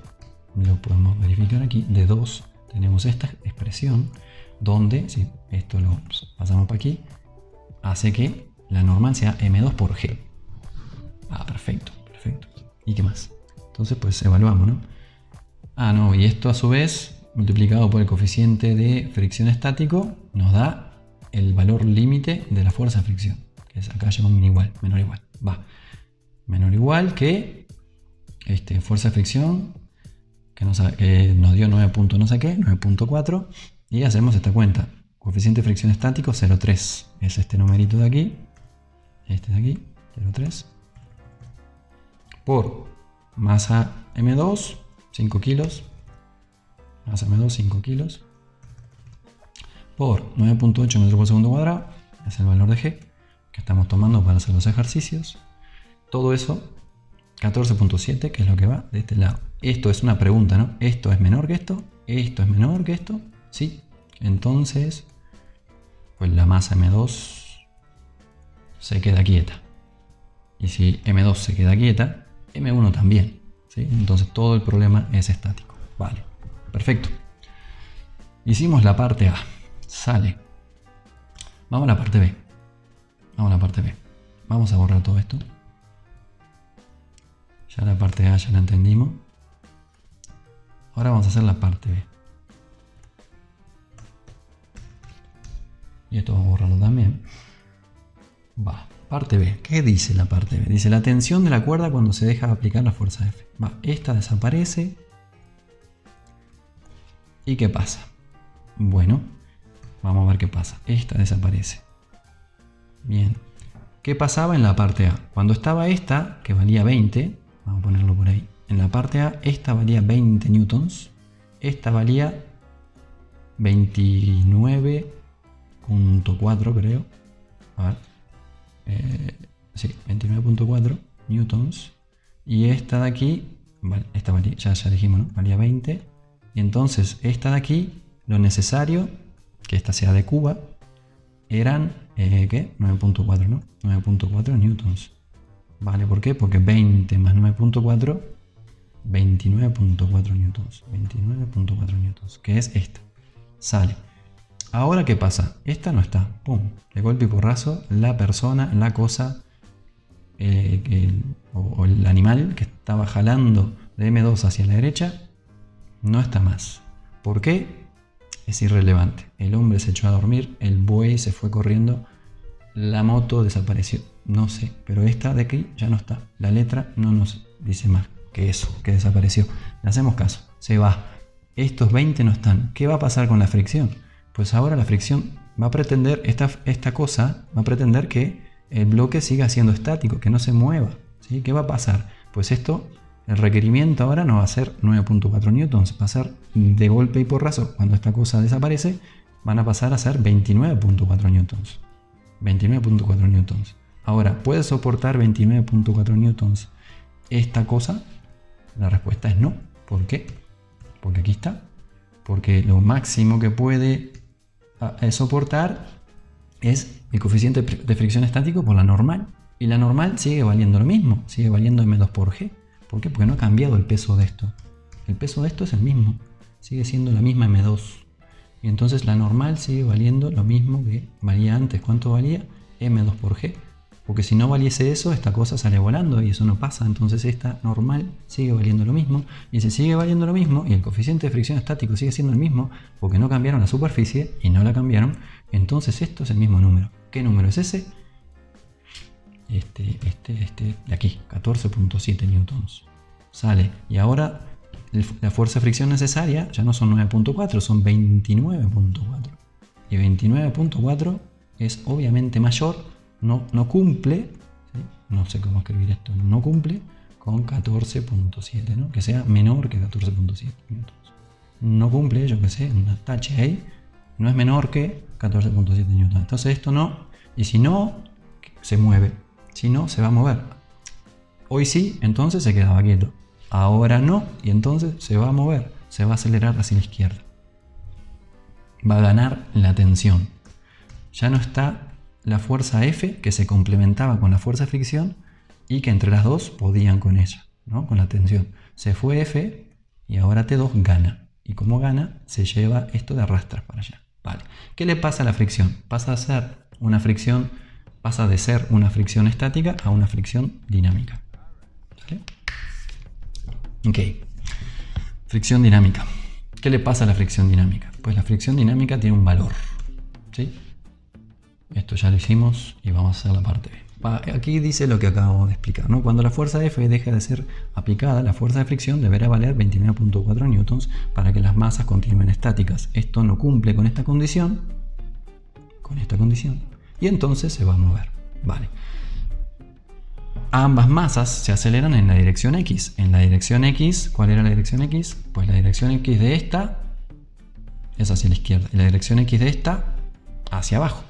Lo podemos verificar aquí. De 2 tenemos esta expresión donde, si esto lo pasamos para aquí, hace que la normal sea m2 por g. Perfecto, perfecto. ¿Y qué más? Entonces pues evaluamos, ¿no? No, y esto a su vez, multiplicado por el coeficiente de fricción estático, nos da el valor límite de la fuerza de fricción, que es acá llama igual, menor igual. Menor igual que fuerza de fricción que nos dio 9 punto no sé qué, 9.4, y hacemos esta cuenta. Coeficiente de fricción estático 0,3. Es este numerito de aquí, este de aquí, 0,3. Por masa M2, 5 kilos. Masa M2, 5 kilos. Por 9.8 metros por segundo cuadrado. Es el valor de G que estamos tomando para hacer los ejercicios. Todo eso, 14.7, que es lo que va de este lado. Esto es una pregunta, ¿no? ¿Esto es menor que esto? ¿Esto es menor que esto? Sí. Entonces, pues la masa M2 se queda quieta. Y si M2 se queda quieta, M1 también. ¿Sí? Entonces todo el problema es estático. Vale, perfecto. Hicimos la parte A. Sale. Vamos a la parte B. Vamos a borrar todo esto. Ya la parte A ya la entendimos. Ahora vamos a hacer la parte B. Y esto vamos a borrarlo también. Parte B. ¿Qué dice la parte B? Dice la tensión de la cuerda cuando se deja de aplicar la fuerza F. Esta desaparece. ¿Y qué pasa? Bueno, vamos a ver qué pasa. Esta desaparece. Bien. ¿Qué pasaba en la parte A? Cuando estaba esta, que valía 20, vamos a ponerlo por ahí. En la parte A, esta valía 20 newtons. Esta valía 29.4, creo. A ver. Sí, 29.4 newtons. Y esta de aquí, vale, esta valía, ya dijimos, ¿no? Valía 20. Y entonces esta de aquí, lo necesario, que esta sea de cuba, eran, ¿qué? 9.4, ¿no? 9.4 newtons. ¿Vale? ¿Por qué? Porque 20 más 9.4, 29.4 newtons. 29.4 newtons, que es esta. Sale. Ahora, ¿qué pasa? Esta no está. ¡Pum! De golpe y porrazo, la persona, la cosa, o el animal que estaba jalando de M2 hacia la derecha, no está más. ¿Por qué? Es irrelevante. El hombre se echó a dormir, el buey se fue corriendo, la moto desapareció. No sé, pero esta de aquí ya no está. La letra no nos dice más que eso, que desapareció. Le hacemos caso, se va. Estos 20 no están. ¿Qué va a pasar con la fricción? Pues ahora la fricción va a pretender, esta cosa va a pretender que el bloque siga siendo estático, que no se mueva. ¿Sí? ¿Qué va a pasar? Pues esto, el requerimiento ahora no va a ser 9.4 newtons, va a ser de golpe y porrazo. Cuando esta cosa desaparece, van a pasar a ser 29.4 newtons. 29.4 newtons. Ahora, ¿puede soportar 29.4 newtons esta cosa? La respuesta es no. ¿Por qué? Porque aquí está. Porque lo máximo que puede soportar es el coeficiente de fricción estático por la normal. Y la normal sigue valiendo lo mismo. Sigue valiendo m2 por g. ¿Por qué? Porque no ha cambiado el peso de esto. El peso de esto es el mismo. Sigue siendo la misma m2. Y entonces la normal sigue valiendo lo mismo que valía antes. ¿Cuánto valía? m2 por g. Porque si no valiese eso, esta cosa sale volando y eso no pasa. Entonces esta normal sigue valiendo lo mismo. Y si sigue valiendo lo mismo y el coeficiente de fricción estático sigue siendo el mismo, porque no cambiaron la superficie y no la cambiaron, entonces esto es el mismo número. ¿Qué número es ese? de aquí, 14.7 newtons. Sale. Y ahora la fuerza de fricción necesaria ya no son 9.4, son 29.4. Y 29.4 es obviamente mayor, no cumple, ¿sí? No sé cómo escribir esto, no cumple con 14.7, ¿no? Que sea menor que 14.7 newtons. No cumple, yo que sé, una tache ahí, no es menor que 14.7 newtons. Entonces esto no, y si no, se mueve. Si no, se va a mover. Hoy sí, entonces se quedaba quieto. Ahora no, y entonces se va a mover. Se va a acelerar hacia la izquierda. Va a ganar la tensión. Ya no está la fuerza F que se complementaba con la fuerza de fricción y que entre las dos podían con ella, ¿no? Con la tensión. Se fue F y ahora T2 gana. Y como gana, se lleva esto de arrastras para allá. Vale. ¿Qué le pasa a la fricción? Pasa de ser una fricción estática a una fricción dinámica. ¿Vale? Ok. Fricción dinámica. ¿Qué le pasa a la fricción dinámica? Pues la fricción dinámica tiene un valor. ¿Sí? Esto ya lo hicimos y vamos a hacer la parte B. Aquí dice lo que acabo de explicar, ¿no? Cuando la fuerza F deja de ser aplicada, la fuerza de fricción deberá valer 29.4 newtons para que las masas continúen estáticas. Esto no cumple con esta condición, y entonces se va a mover. Vale. Ambas masas se aceleran en la dirección X. En la dirección X, ¿cuál era la dirección X? Pues la dirección X de esta es hacia la izquierda y la dirección X de esta hacia abajo.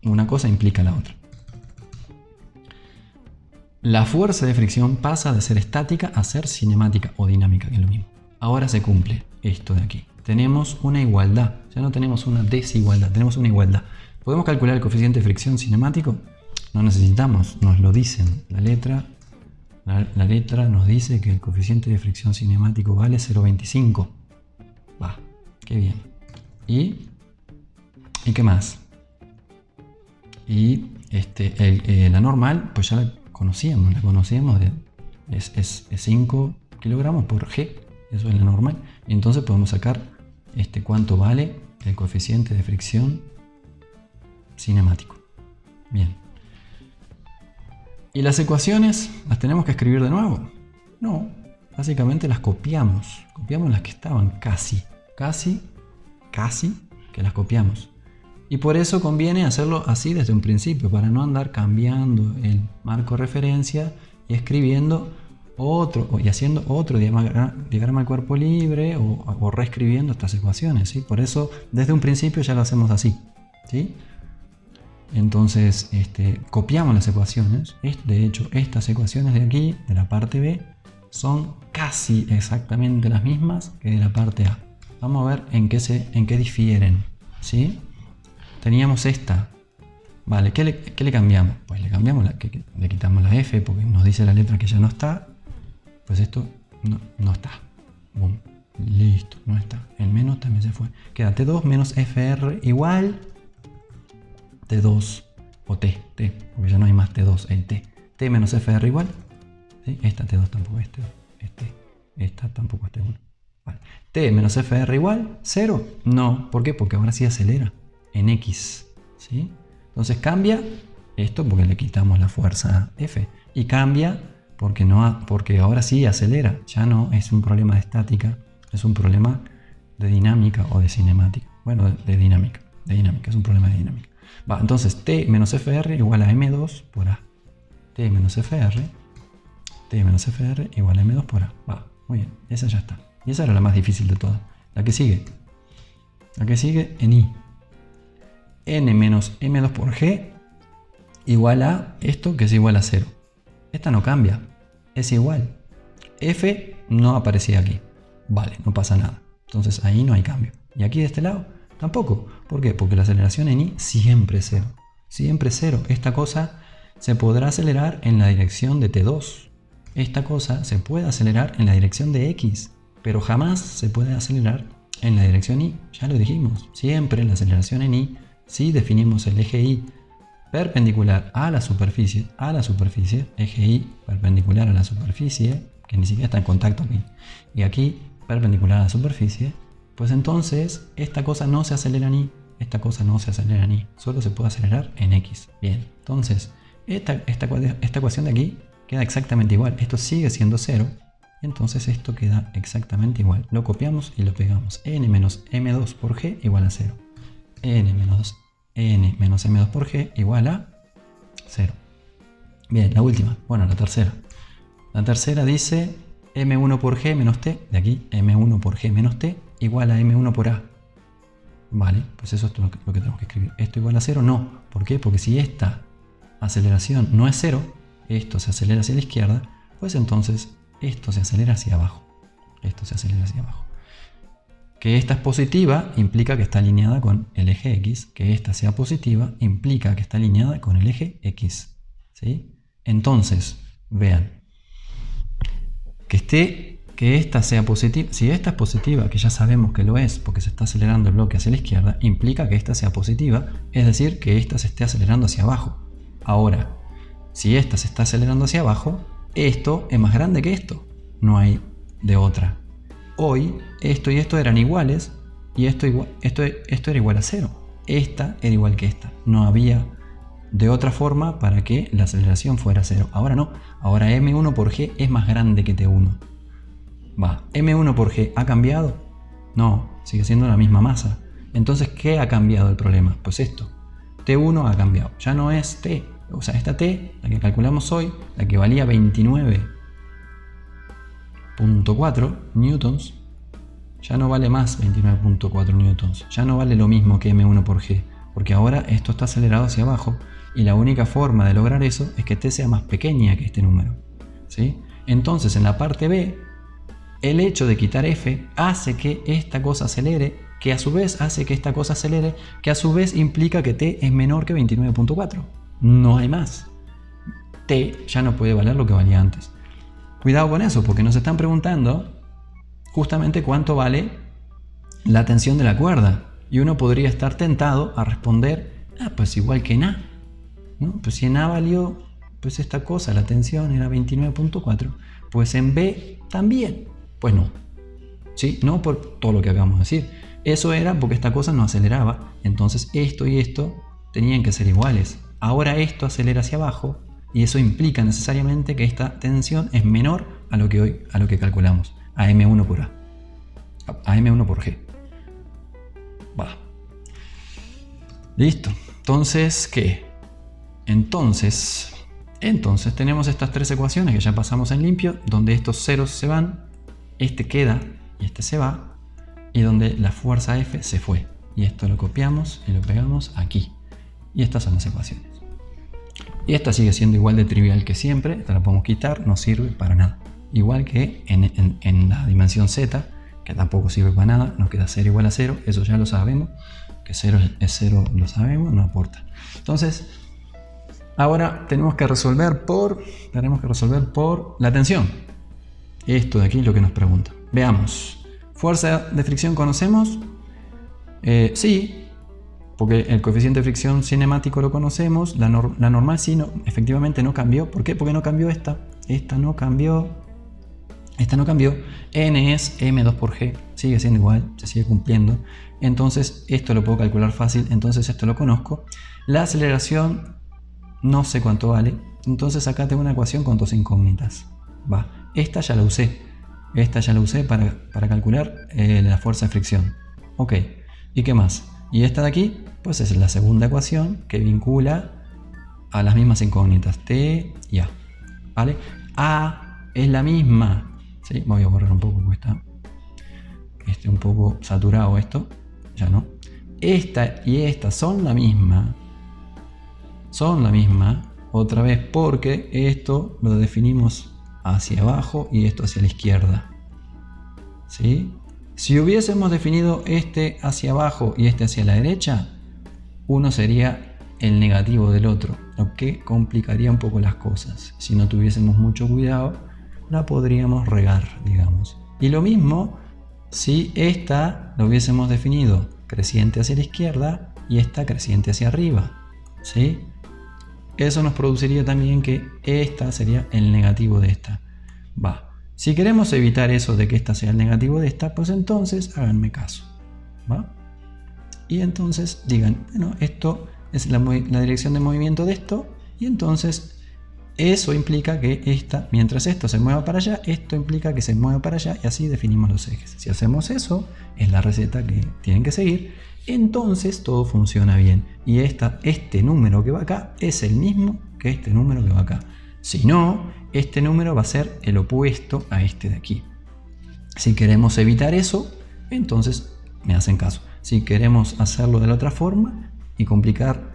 Una cosa implica la otra. La fuerza de fricción pasa de ser estática a ser cinemática o dinámica, que es lo mismo. Ahora se cumple esto de aquí. Tenemos una igualdad, ya no tenemos una desigualdad, tenemos una igualdad. ¿Podemos calcular el coeficiente de fricción cinemático? No necesitamos, nos lo dicen. La letra nos dice que el coeficiente de fricción cinemático vale 0.25. Va, qué bien. ¿Y qué más? Y la normal, pues ya la conocíamos es 5 kilogramos por G, eso es la normal. Y entonces podemos sacar cuánto vale el coeficiente de fricción cinemático. Bien. ¿Y las ecuaciones las tenemos que escribir de nuevo? No, básicamente las copiamos las que estaban casi que las copiamos. Y por eso conviene hacerlo así desde un principio, para no andar cambiando el marco de referencia y escribiendo otro, y haciendo otro diagrama de cuerpo libre o reescribiendo estas ecuaciones, ¿sí? Por eso desde un principio ya lo hacemos así, ¿sí? Entonces copiamos las ecuaciones. De hecho, estas ecuaciones de aquí, de la parte B, son casi exactamente las mismas que de la parte A. Vamos a ver en qué difieren, ¿sí? Teníamos esta. Vale, ¿qué le cambiamos? Pues le cambiamos le quitamos la F porque nos dice la letra que ya no está. Pues esto no está. Boom. Listo, no está. El menos también se fue. Queda T2 menos FR igual T2 o T, porque ya no hay más T2, el T. T menos FR igual. ¿Sí? Esta T2 tampoco es T2. Esta tampoco es T1. Vale. T menos FR igual 0. No, ¿por qué? Porque ahora sí acelera en X, ¿sí? Entonces cambia esto porque le quitamos la fuerza F, y cambia porque ahora sí acelera. Ya no es un problema de estática, es un problema de dinámica o de cinemática. Bueno, de dinámica, es un problema de dinámica. Va, entonces T menos FR igual a M2 por A. T menos FR igual a M2 por A. Va, muy bien, esa ya está. Y esa era la más difícil de todas. La que sigue en I. N menos M2 por G igual a esto, que es igual a 0. Esta no cambia, es igual. F no aparecía aquí. Vale, no pasa nada. Entonces ahí no hay cambio. Y aquí de este lado tampoco. ¿Por qué? Porque la aceleración en I siempre es 0. Siempre es 0. Esta cosa se podrá acelerar en la dirección de T2. Esta cosa se puede acelerar en la dirección de X, pero jamás se puede acelerar en la dirección Y. Ya lo dijimos. Siempre la aceleración en Y, si definimos el eje Y perpendicular a la superficie, eje Y perpendicular a la superficie, que ni siquiera está en contacto aquí, y aquí perpendicular a la superficie, pues entonces esta cosa no se acelera en Y, solo se puede acelerar en X. Bien, entonces esta ecuación de aquí queda exactamente igual. Esto sigue siendo 0. Entonces esto queda exactamente igual. Lo copiamos y lo pegamos. N menos M2 por G igual a 0. N menos M2 por G igual a 0. Bien, la última. Bueno, la tercera. La tercera dice M1 por G menos T. De aquí, M1 por G menos T igual a M1 por A. Vale, pues eso es lo que tenemos que escribir. ¿Esto igual a 0? No. ¿Por qué? Porque si esta aceleración no es 0, esto se acelera hacia la izquierda, pues entonces esto se acelera hacia abajo. Esto se acelera hacia abajo. Que esta es positiva implica que está alineada con el eje X. Que esta sea positiva implica que está alineada con el eje X. ¿Sí? Entonces, vean, que esta sea positiva. Si esta es positiva, que ya sabemos que lo es porque se está acelerando el bloque hacia la izquierda, implica que esta sea positiva, es decir, que esta se esté acelerando hacia abajo. Ahora, si esta se está acelerando hacia abajo, esto es más grande que esto. No hay de otra. Hoy, esto y esto eran iguales y esto era igual a 0. Esta era igual que esta. No había de otra forma para que la aceleración fuera 0. Ahora no. Ahora M1 por G es más grande que T1. Va, ¿M1 por G ha cambiado? No, sigue siendo la misma masa. Entonces, ¿qué ha cambiado el problema? Pues esto. T1 ha cambiado. Ya no es T. O sea, esta T, la que calculamos hoy, la que valía 29.4 newtons, ya no vale más 29.4 newtons. Ya no vale lo mismo que M1 por G. Porque ahora esto está acelerado hacia abajo. Y la única forma de lograr eso es que T sea más pequeña que este número. ¿Sí? Entonces, en la parte B, el hecho de quitar F hace que esta cosa acelere, que a su vez hace que esta cosa acelere, que a su vez implica que T es menor que 29.4. No hay más. T ya no puede valer lo que valía antes. Cuidado con eso, porque nos están preguntando justamente cuánto vale la tensión de la cuerda. Y uno podría estar tentado a responder, pues igual que en A. ¿No? Pues si en A valió, pues esta cosa, la tensión era 29.4, pues en B también. Pues no. ¿Sí? No por todo lo que acabamos de decir. Eso era porque esta cosa no aceleraba. Entonces esto y esto tenían que ser iguales. Ahora esto acelera hacia abajo y eso implica necesariamente que esta tensión es menor a lo que calculamos. A M1 por A. A M1 por G. Va. Listo. Entonces, ¿qué? Entonces tenemos estas tres ecuaciones que ya pasamos en limpio, donde estos ceros se van, este queda y este se va, y donde la fuerza F se fue. Y esto lo copiamos y lo pegamos aquí. Y estas son las ecuaciones. Y esta sigue siendo igual de trivial que siempre, esta la podemos quitar, no sirve para nada. Igual que en la dimensión z, que tampoco sirve para nada, nos queda 0 igual a 0, eso ya lo sabemos, que 0 es 0 lo sabemos, no aporta. Entonces, ahora tenemos que resolver por la tensión. Esto de aquí es lo que nos pregunta. Veamos. ¿Fuerza de fricción conocemos? Sí, porque el coeficiente de fricción cinemático lo conocemos. La normal sí, no, efectivamente no cambió. ¿Por qué? Porque no cambió esta. Esta no cambió. N es M2 por G. Sigue siendo igual, se sigue cumpliendo. Entonces esto lo puedo calcular fácil. Entonces esto lo conozco. La aceleración no sé cuánto vale. Entonces acá tengo una ecuación con dos incógnitas. Va. Esta ya la usé. Para calcular la fuerza de fricción. Ok. ¿Y qué más? Y esta de aquí, pues es la segunda ecuación que vincula a las mismas incógnitas. T y A. ¿Vale? A es la misma. ¿Sí? Voy a borrar un poco porque está un poco saturado esto. Ya no. Esta y esta son la misma. Otra vez porque esto lo definimos hacia abajo y esto hacia la izquierda. ¿Sí? Si hubiésemos definido este hacia abajo y este hacia la derecha, uno sería el negativo del otro, lo que complicaría un poco las cosas. Si no tuviésemos mucho cuidado, la podríamos regar, digamos. Y lo mismo si esta lo hubiésemos definido creciente hacia la izquierda y esta creciente hacia arriba. ¿Sí? Eso nos produciría también que esta sería el negativo de esta. Va. Si queremos evitar eso de que esta sea el negativo de esta, pues entonces háganme caso. ¿Va? Y entonces digan, bueno, esto es la dirección de movimiento de esto Y entonces eso implica que mientras esto se mueva para allá, esto implica que se mueva para allá, y así definimos los ejes. Si hacemos eso, es la receta que tienen que seguir, entonces todo funciona bien. Y este número que va acá es el mismo que este número que va acá. Si no, este número va a ser el opuesto a este de aquí. Si queremos evitar eso, entonces me hacen caso. Si queremos hacerlo de la otra forma y complicarse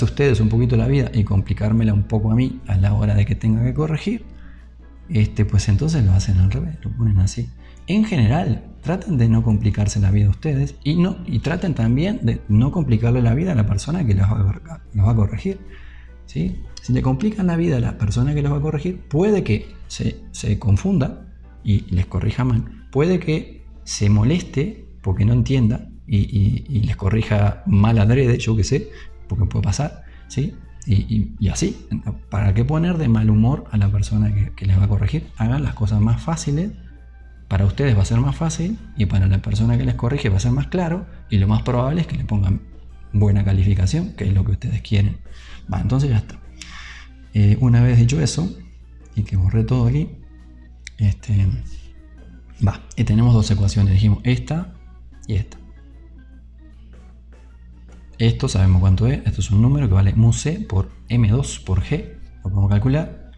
ustedes un poquito la vida y complicármela un poco a mí a la hora de que tenga que corregir, pues entonces lo hacen al revés, lo ponen así. En general, traten de no complicarse la vida a ustedes y traten también de no complicarle la vida a la persona que los va a corregir, ¿sí? Si le complican la vida a la persona que los va a corregir, puede que se confunda y les corrija mal, puede que se moleste porque no entienda y les corrija mal adrede, yo qué sé, porque puede pasar, ¿sí? Y así, ¿para qué poner de mal humor a la persona que les va a corregir? Hagan las cosas más fáciles, para ustedes va a ser más fácil y para la persona que les corrige va a ser más claro, y lo más probable es que le pongan buena calificación, que es lo que ustedes quieren. Entonces ya está. Una vez dicho eso, y que borré todo aquí, y tenemos dos ecuaciones, dijimos esta y esta. Esto sabemos cuánto es, esto es un número que vale mu c por m2 por g, lo podemos calcular.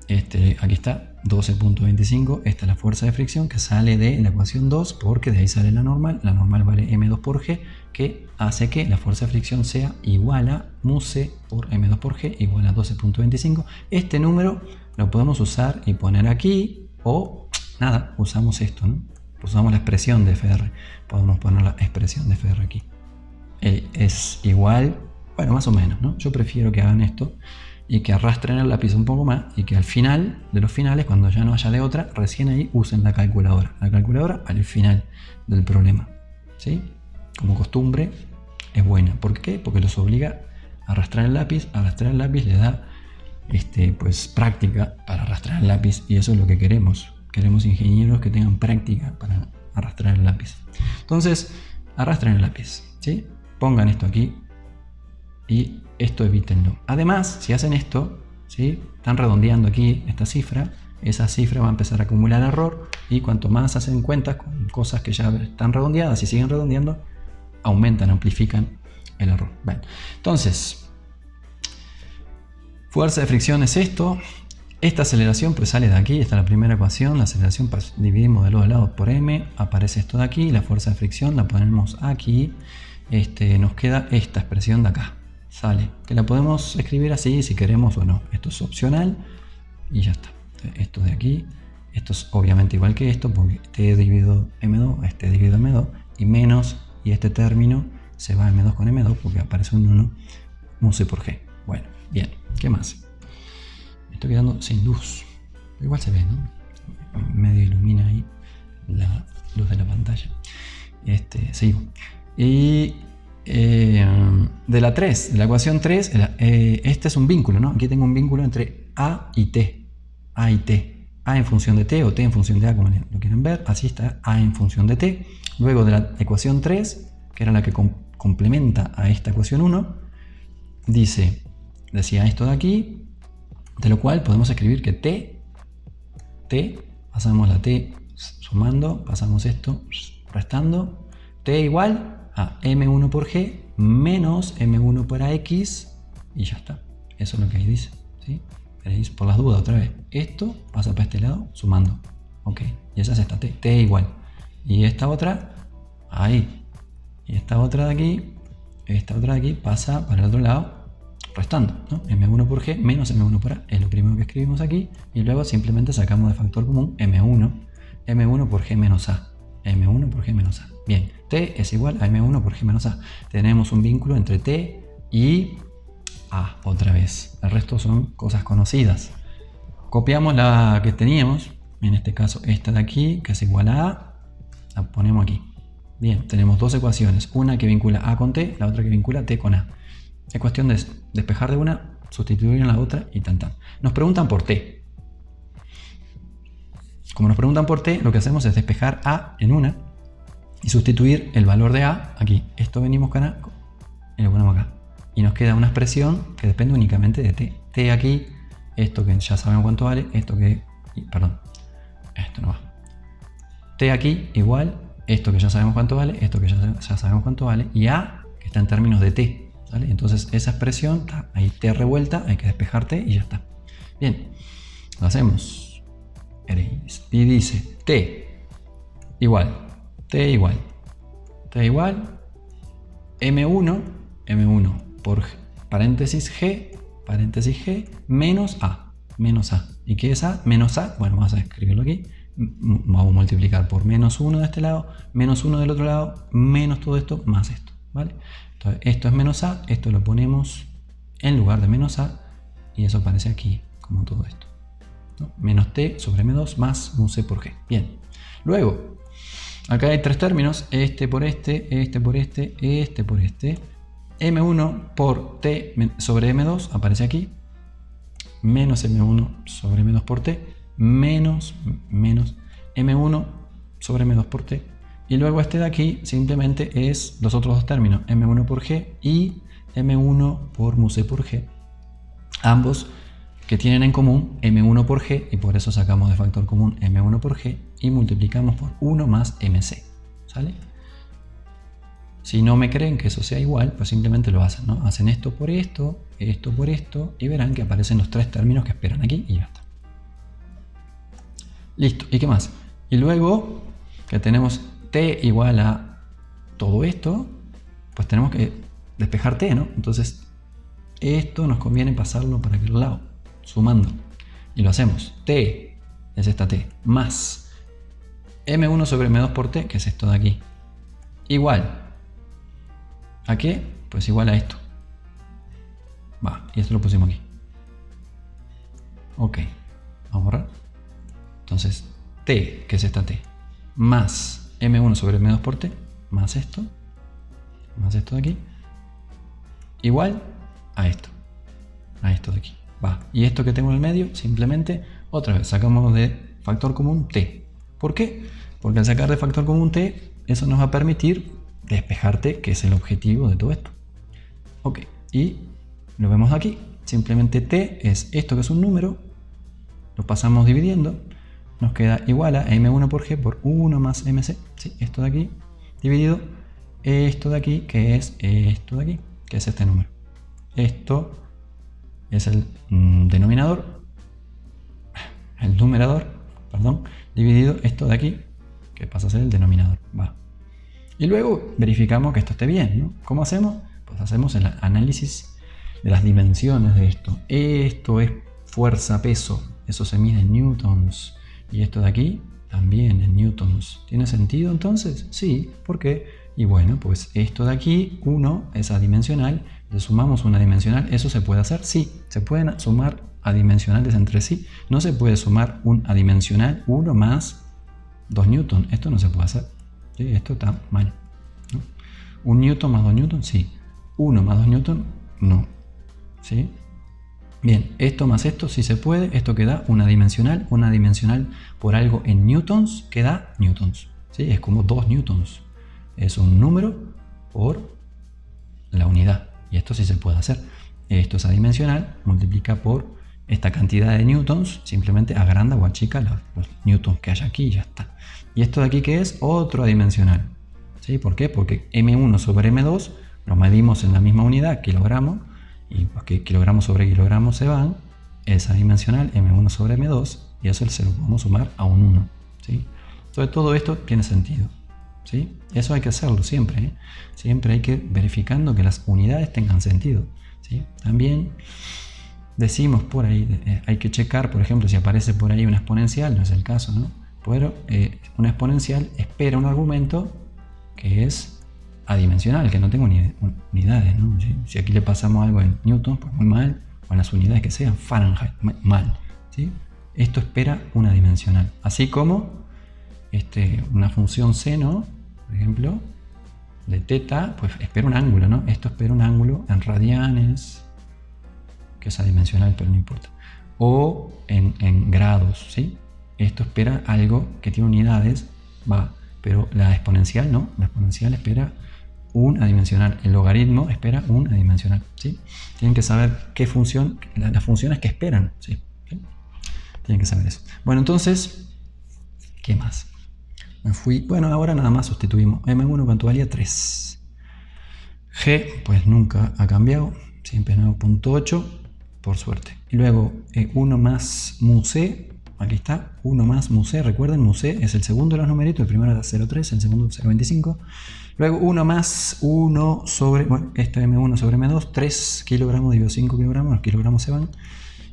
Aquí está, 12.25, esta es la fuerza de fricción que sale de la ecuación 2, porque de ahí sale la normal vale m2 por g, que hace que la fuerza de fricción sea igual a mu c por m2 por g igual a 12.25. Este número lo podemos usar y poner aquí, o nada, usamos esto, ¿no? Usamos la expresión de FR, podemos poner la expresión de FR aquí. Es igual, bueno, más o menos, ¿no? Yo prefiero que hagan esto y que arrastren el lápiz un poco más y que al final de los finales, cuando ya no haya de otra, recién ahí usen la calculadora. La calculadora al final del problema, ¿sí? Como costumbre es buena. ¿Por qué? Porque los obliga a arrastrar el lápiz. Arrastrar el lápiz le da pues práctica para arrastrar el lápiz, y eso es lo que queremos. Queremos ingenieros que tengan práctica para arrastrar el lápiz. Entonces, arrastren el lápiz, ¿sí? Pongan esto aquí y esto evítenlo. Además, si hacen esto, ¿sí? Están redondeando aquí esta cifra, esa cifra va a empezar a acumular error, y cuanto más hacen cuentas con cosas que ya están redondeadas y siguen redondeando, amplifican el error. Bueno, entonces, fuerza de fricción es esto. Esta aceleración pues sale de aquí, esta es la primera ecuación, la aceleración pues, dividimos de los dos lados por m, aparece esto de aquí, la fuerza de fricción la ponemos aquí, nos queda esta expresión de acá, sale, que la podemos escribir así si queremos o no, esto es opcional y ya está. Esto de aquí, esto es obviamente igual que esto, porque t dividido m2, dividido m2, y menos, y este término se va m2 con m2 porque aparece un 1, mu c por g. Bueno, bien, ¿qué más? Estoy quedando sin luz, igual se ve, ¿no? Medio ilumina ahí la luz de la pantalla. Sigo. Y de la 3, de la ecuación 3, este es un vínculo, ¿no? Aquí tengo un vínculo entre A y T. A y T. A en función de T o T en función de A, como lo quieren ver. Así está A en función de T. Luego de la ecuación 3, que era la que complementa a esta ecuación 1, decía esto de aquí, de lo cual podemos escribir que T, pasamos la T sumando, pasamos esto restando, T igual a M1 por G menos M1 por AX, y ya está. Eso es lo que ahí dice, ¿sí? ¿Veréis? Por las dudas otra vez. Esto pasa para este lado sumando. Ok, y esa es esta T igual. Y esta otra, ahí. Y esta otra de aquí pasa para el otro lado restando, ¿no? M1 por G menos M1 por A es lo primero que escribimos aquí, y luego simplemente sacamos de factor común M1 por G menos A, M1 por G menos A. Bien, T es igual a M1 por G menos A. Tenemos un vínculo entre T y A otra vez. El resto son cosas conocidas. Copiamos la que teníamos, en este caso esta de aquí, que es igual a A, la ponemos aquí. Bien, tenemos dos ecuaciones, una que vincula A con T, la otra que vincula T con A. Es cuestión de despejar de una, sustituir en la otra y tan. Nos preguntan por T. Como nos preguntan por T, lo que hacemos es despejar A en una y sustituir el valor de A aquí. Esto venimos con A y lo ponemos acá. Y nos queda una expresión que depende únicamente de t. T aquí, esto que ya sabemos cuánto vale, esto que... Perdón, esto no va. T aquí igual, esto que ya sabemos cuánto vale, esto que ya sabemos cuánto vale, y A que está en términos de t. ¿Sale? Entonces esa expresión, está ahí t revuelta, hay que despejar t y ya está. Bien, lo hacemos. Y dice t igual m1 por paréntesis g menos a. ¿Y qué es a? Menos a, bueno, vamos a escribirlo aquí. Vamos a multiplicar por menos 1 de este lado, menos 1 del otro lado, menos todo esto, más esto, ¿vale? Entonces, esto es menos a, esto lo ponemos en lugar de menos a, y eso aparece aquí, como todo esto, ¿no? Menos t sobre m2 más un c por g. Bien. Luego, acá hay tres términos, este por este, este por este, este por este. M1 por t sobre m2 aparece aquí, menos m1 sobre m2 por t, menos m1 sobre m2 por t. Y luego este de aquí simplemente es los otros dos términos, m1 por g y m1 por mu c por g. Ambos que tienen en común m1 por g, y por eso sacamos de factor común m1 por g y multiplicamos por 1 más mc. ¿Sale? Si no me creen que eso sea igual, pues simplemente lo hacen, ¿no? Hacen esto por esto, esto por esto, y verán que aparecen los tres términos que esperan aquí y ya está. Listo. ¿Y qué más? Y luego que tenemos t igual a todo esto, pues tenemos que despejar t, ¿no? Entonces esto nos conviene pasarlo para aquel lado, sumando. Y lo hacemos. T es esta t, más m1 sobre m2 por t, que es esto de aquí, igual ¿a qué? Pues igual a esto. Va, y esto lo pusimos aquí. Ok, vamos a borrar. Entonces, t, que es esta t, más m1 sobre m2 por t, más esto de aquí, igual a esto de aquí. Va, y esto que tengo en el medio, simplemente, otra vez, sacamos de factor común t. ¿Por qué? Porque al sacar de factor común t, eso nos va a permitir despejarte, que es el objetivo de todo esto. Ok, y lo vemos aquí. Simplemente t es esto que es un número, lo pasamos dividiendo, nos queda igual a m1 por g por 1 más mc. ¿Sí? Esto de aquí dividido esto de aquí, que es esto de aquí, que es este número. Esto es el denominador, el numerador, perdón, dividido esto de aquí, que pasa a ser el denominador. Va. Y luego verificamos que esto esté bien, ¿no? ¿Cómo hacemos? Pues hacemos el análisis de las dimensiones de esto. Esto es fuerza, peso, eso se mide en newtons. Y esto de aquí también en newtons. ¿Tiene sentido entonces? Sí, ¿por qué? Y bueno, pues esto de aquí, 1 es adimensional, le sumamos una adimensional, ¿eso se puede hacer? Sí, se pueden sumar adimensionales entre sí. No se puede sumar un adimensional 1 más 2 newtons, esto no se puede hacer. ¿Sí? Esto está mal, ¿no? ¿Un newton más 2 newtons? Sí. 1 más 2 newtons, no. ¿Sí? Bien, esto más esto sí se puede. Esto que da una dimensional por algo en newtons, que da newtons. ¿Sí? Es como 2 newtons. Es un número por la unidad. Y esto sí se puede hacer. Esto es adimensional, multiplica por esta cantidad de newtons, simplemente agranda o achica los newtons que hay aquí y ya está. Y esto de aquí, que es otro adimensional. ¿Sí? ¿Por qué? Porque m1 sobre m2 lo medimos en la misma unidad, kilogramos, y porque kilogramos sobre kilogramos se van, es adimensional m1 sobre m2, y eso se lo podemos sumar a un 1. ¿Sí? Entonces todo esto tiene sentido. ¿Sí? Eso hay que hacerlo siempre, ¿eh? Siempre hay que ir verificando que las unidades tengan sentido. ¿Sí? También decimos por ahí, hay que checar, por ejemplo, si aparece por ahí una exponencial, no es el caso, ¿no? Pero una exponencial espera un argumento que es adimensional, que no tenga unidades, ¿no? Si aquí le pasamos algo en newton, pues muy mal, o en las unidades que sean, Fahrenheit, mal. ¿Sí? Esto espera una dimensional. Así como una función seno, por ejemplo, de teta, pues espera un ángulo, ¿no? Esto espera un ángulo en radianes, que es adimensional, pero no importa. O en grados, ¿sí? Esto espera algo que tiene unidades, va, pero la exponencial no. La exponencial espera un adimensional. El logaritmo espera un adimensional, ¿sí? Tienen que saber qué función, las funciones que esperan, ¿sí? ¿Sí? Tienen que saber eso. Bueno, entonces, ¿qué más? Me fui, bueno, ahora nada más sustituimos M1 cuánto valía 3. G, pues nunca ha cambiado, siempre es 9.8, por suerte. Y luego 1 más mu c, aquí está, 1 más mu c, recuerden, mu c es el segundo de los numeritos, el primero era 0,3, el segundo 0,25. Luego 1 más 1 sobre, bueno, esto M1 sobre M2, 3 kilogramos dividido 5 kilogramos, los kilogramos se van.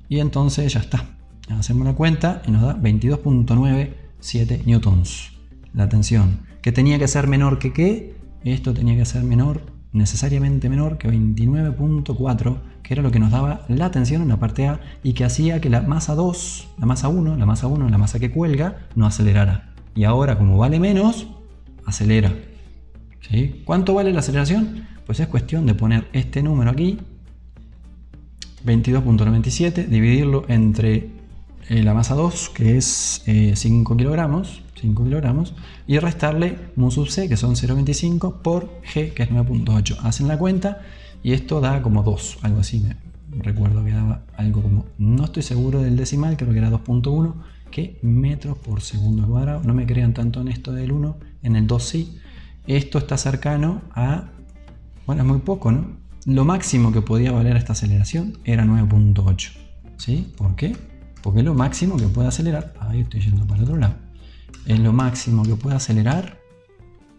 Y entonces ya está. Hacemos la cuenta y nos da 22.97 newtons. La tensión, que tenía que ser menor que qué, esto tenía que ser menor, necesariamente menor que 29.4, que era lo que nos daba la tensión en la parte A y que hacía que la masa 2, la masa 1, la masa que cuelga, no acelerara. Y ahora, como vale menos, acelera. ¿Sí? ¿Cuánto vale la aceleración? Pues es cuestión de poner este número aquí, 22.97, dividirlo entre la masa 2, que es 5 kilogramos, y restarle mu sub c, que son 0,25, por g, que es 9.8. Hacen la cuenta y esto da como 2, algo así. Me recuerdo que daba algo como, no estoy seguro del decimal, creo que era 2.1, que metros por segundo cuadrado. No me crean tanto en esto del 1, en el 2 sí. Esto está cercano a, bueno, es muy poco, ¿no? Lo máximo que podía valer esta aceleración era 9.8. ¿Sí? ¿Por qué? Porque es lo máximo que puede acelerar. Ahí estoy yendo para el otro lado. Es lo máximo que puede acelerar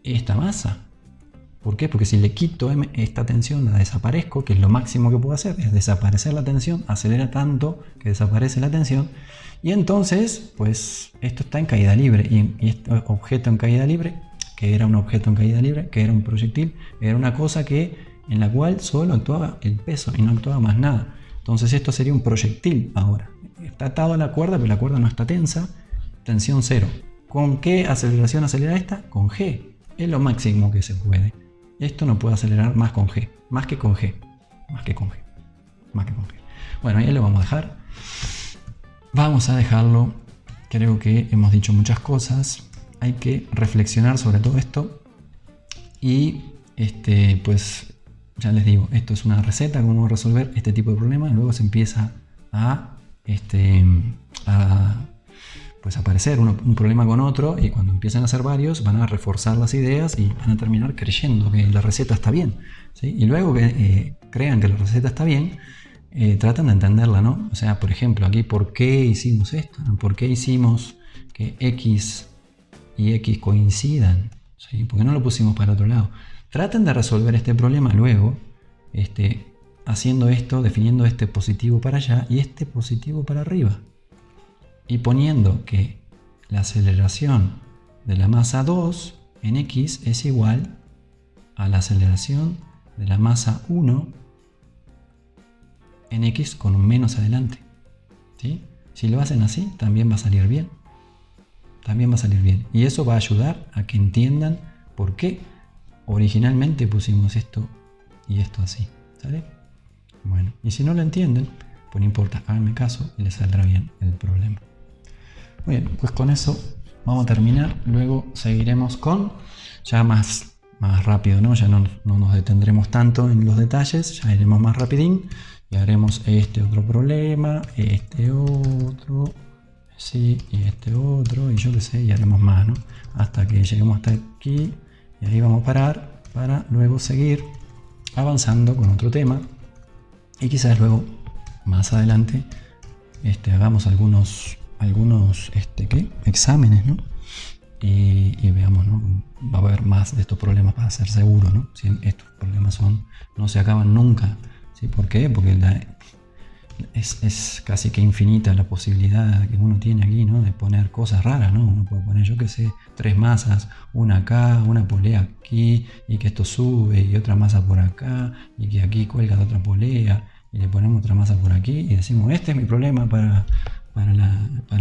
esta masa. ¿Por qué? Porque si le quito esta tensión, la desaparezco, que es lo máximo que puedo hacer, es desaparecer la tensión, acelera tanto que desaparece la tensión. Y entonces, pues esto está en caída libre. Y este objeto en caída libre, que era un objeto en caída libre, que era un proyectil, era una cosa en la cual solo actuaba el peso y no actuaba más nada. Entonces esto sería un proyectil ahora. Está atado a la cuerda, pero la cuerda no está tensa. Tensión 0. ¿Con qué aceleración acelera esta? Con G. Es lo máximo que se puede. Esto no puede acelerar más con G. Más que con G. Bueno, ahí lo vamos a dejar. Vamos a dejarlo. Creo que hemos dicho muchas cosas. Hay que reflexionar sobre todo esto. Y pues ya les digo, esto es una receta, cómo resolver este tipo de problemas. Luego se empieza a pues aparecer un problema con otro, y cuando empiezan a ser varios van a reforzar las ideas y van a terminar creyendo que la receta está bien, ¿sí? Y luego que crean que la receta está bien, tratan de entenderla, ¿no? O sea, por ejemplo, aquí, ¿por qué hicimos esto? ¿No? ¿Por qué hicimos que X y X coincidan? ¿Sí? ¿Por qué no lo pusimos para otro lado? Traten de resolver este problema luego, haciendo esto, definiendo este positivo para allá y este positivo para arriba. Y poniendo que la aceleración de la masa 2 en X es igual a la aceleración de la masa 1 en X con un menos adelante. ¿Sí? Si lo hacen así, también va a salir bien. Y eso va a ayudar a que entiendan por qué originalmente pusimos esto y esto así. ¿Sale? Bueno, y si no lo entienden, pues no importa, háganme caso y les saldrá bien el problema. Muy bien, pues con eso vamos a terminar. Luego seguiremos con ya más rápido, ¿no? Ya no nos detendremos tanto en los detalles, ya iremos más rapidín y haremos este otro problema, este otro, sí, y este otro, y yo qué sé, y haremos más, ¿no? Hasta que lleguemos hasta aquí, y ahí vamos a parar para luego seguir avanzando con otro tema, y quizás luego más adelante hagamos algunos exámenes, ¿no? Y veamos, ¿no? Va a haber más de estos problemas para ser seguro, ¿no? Si estos problemas no se acaban nunca, ¿sí? ¿Por qué? Porque es casi que infinita la posibilidad que uno tiene aquí, ¿no? De poner cosas raras, ¿no? Uno puede poner, yo qué sé, 3 masas, una acá, una polea aquí, y que esto sube, y otra masa por acá, y que aquí cuelga de otra polea, y le ponemos otra masa por aquí, y decimos, este es mi problema para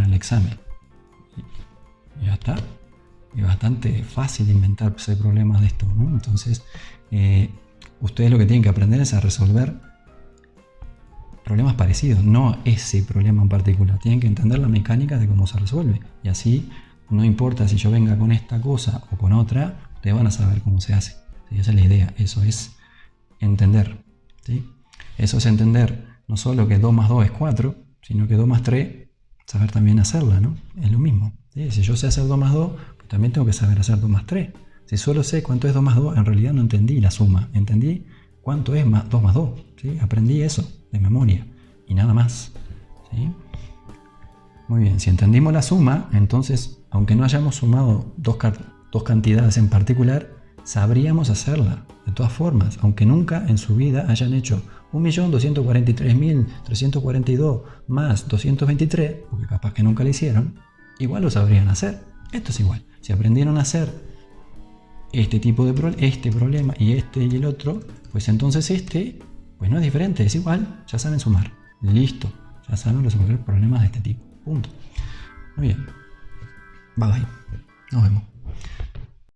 el examen. Y ya está. Es bastante fácil inventarse problemas de esto, ¿no? Entonces, ustedes lo que tienen que aprender es a resolver problemas parecidos, no ese problema en particular. Tienen que entender la mecánica de cómo se resuelve. Y así, no importa si yo venga con esta cosa o con otra, ustedes van a saber cómo se hace. ¿sí? Esa es la idea, eso es entender, ¿sí? Eso es entender no solo que 2 más 2 es 4, sino que 2 más 3, saber también hacerla, ¿no? Es lo mismo, ¿sí? Si yo sé hacer 2 más 2, pues también tengo que saber hacer 2 más 3. Si solo sé cuánto es 2 más 2, en realidad no entendí la suma, entendí cuánto es 2 más 2, ¿sí? Aprendí eso de memoria y nada más, ¿sí? Muy bien, si entendimos la suma, entonces, aunque no hayamos sumado dos cantidades en particular, sabríamos hacerla, de todas formas, aunque nunca en su vida hayan hecho 1.243.342 más 223, porque capaz que nunca lo hicieron, igual lo sabrían hacer. Esto es igual. Si aprendieron a hacer este tipo de problema y el otro, pues entonces pues no es diferente, es igual, ya saben sumar. Listo, ya saben resolver problemas de este tipo. Punto. Muy bien. Bye bye. Nos vemos.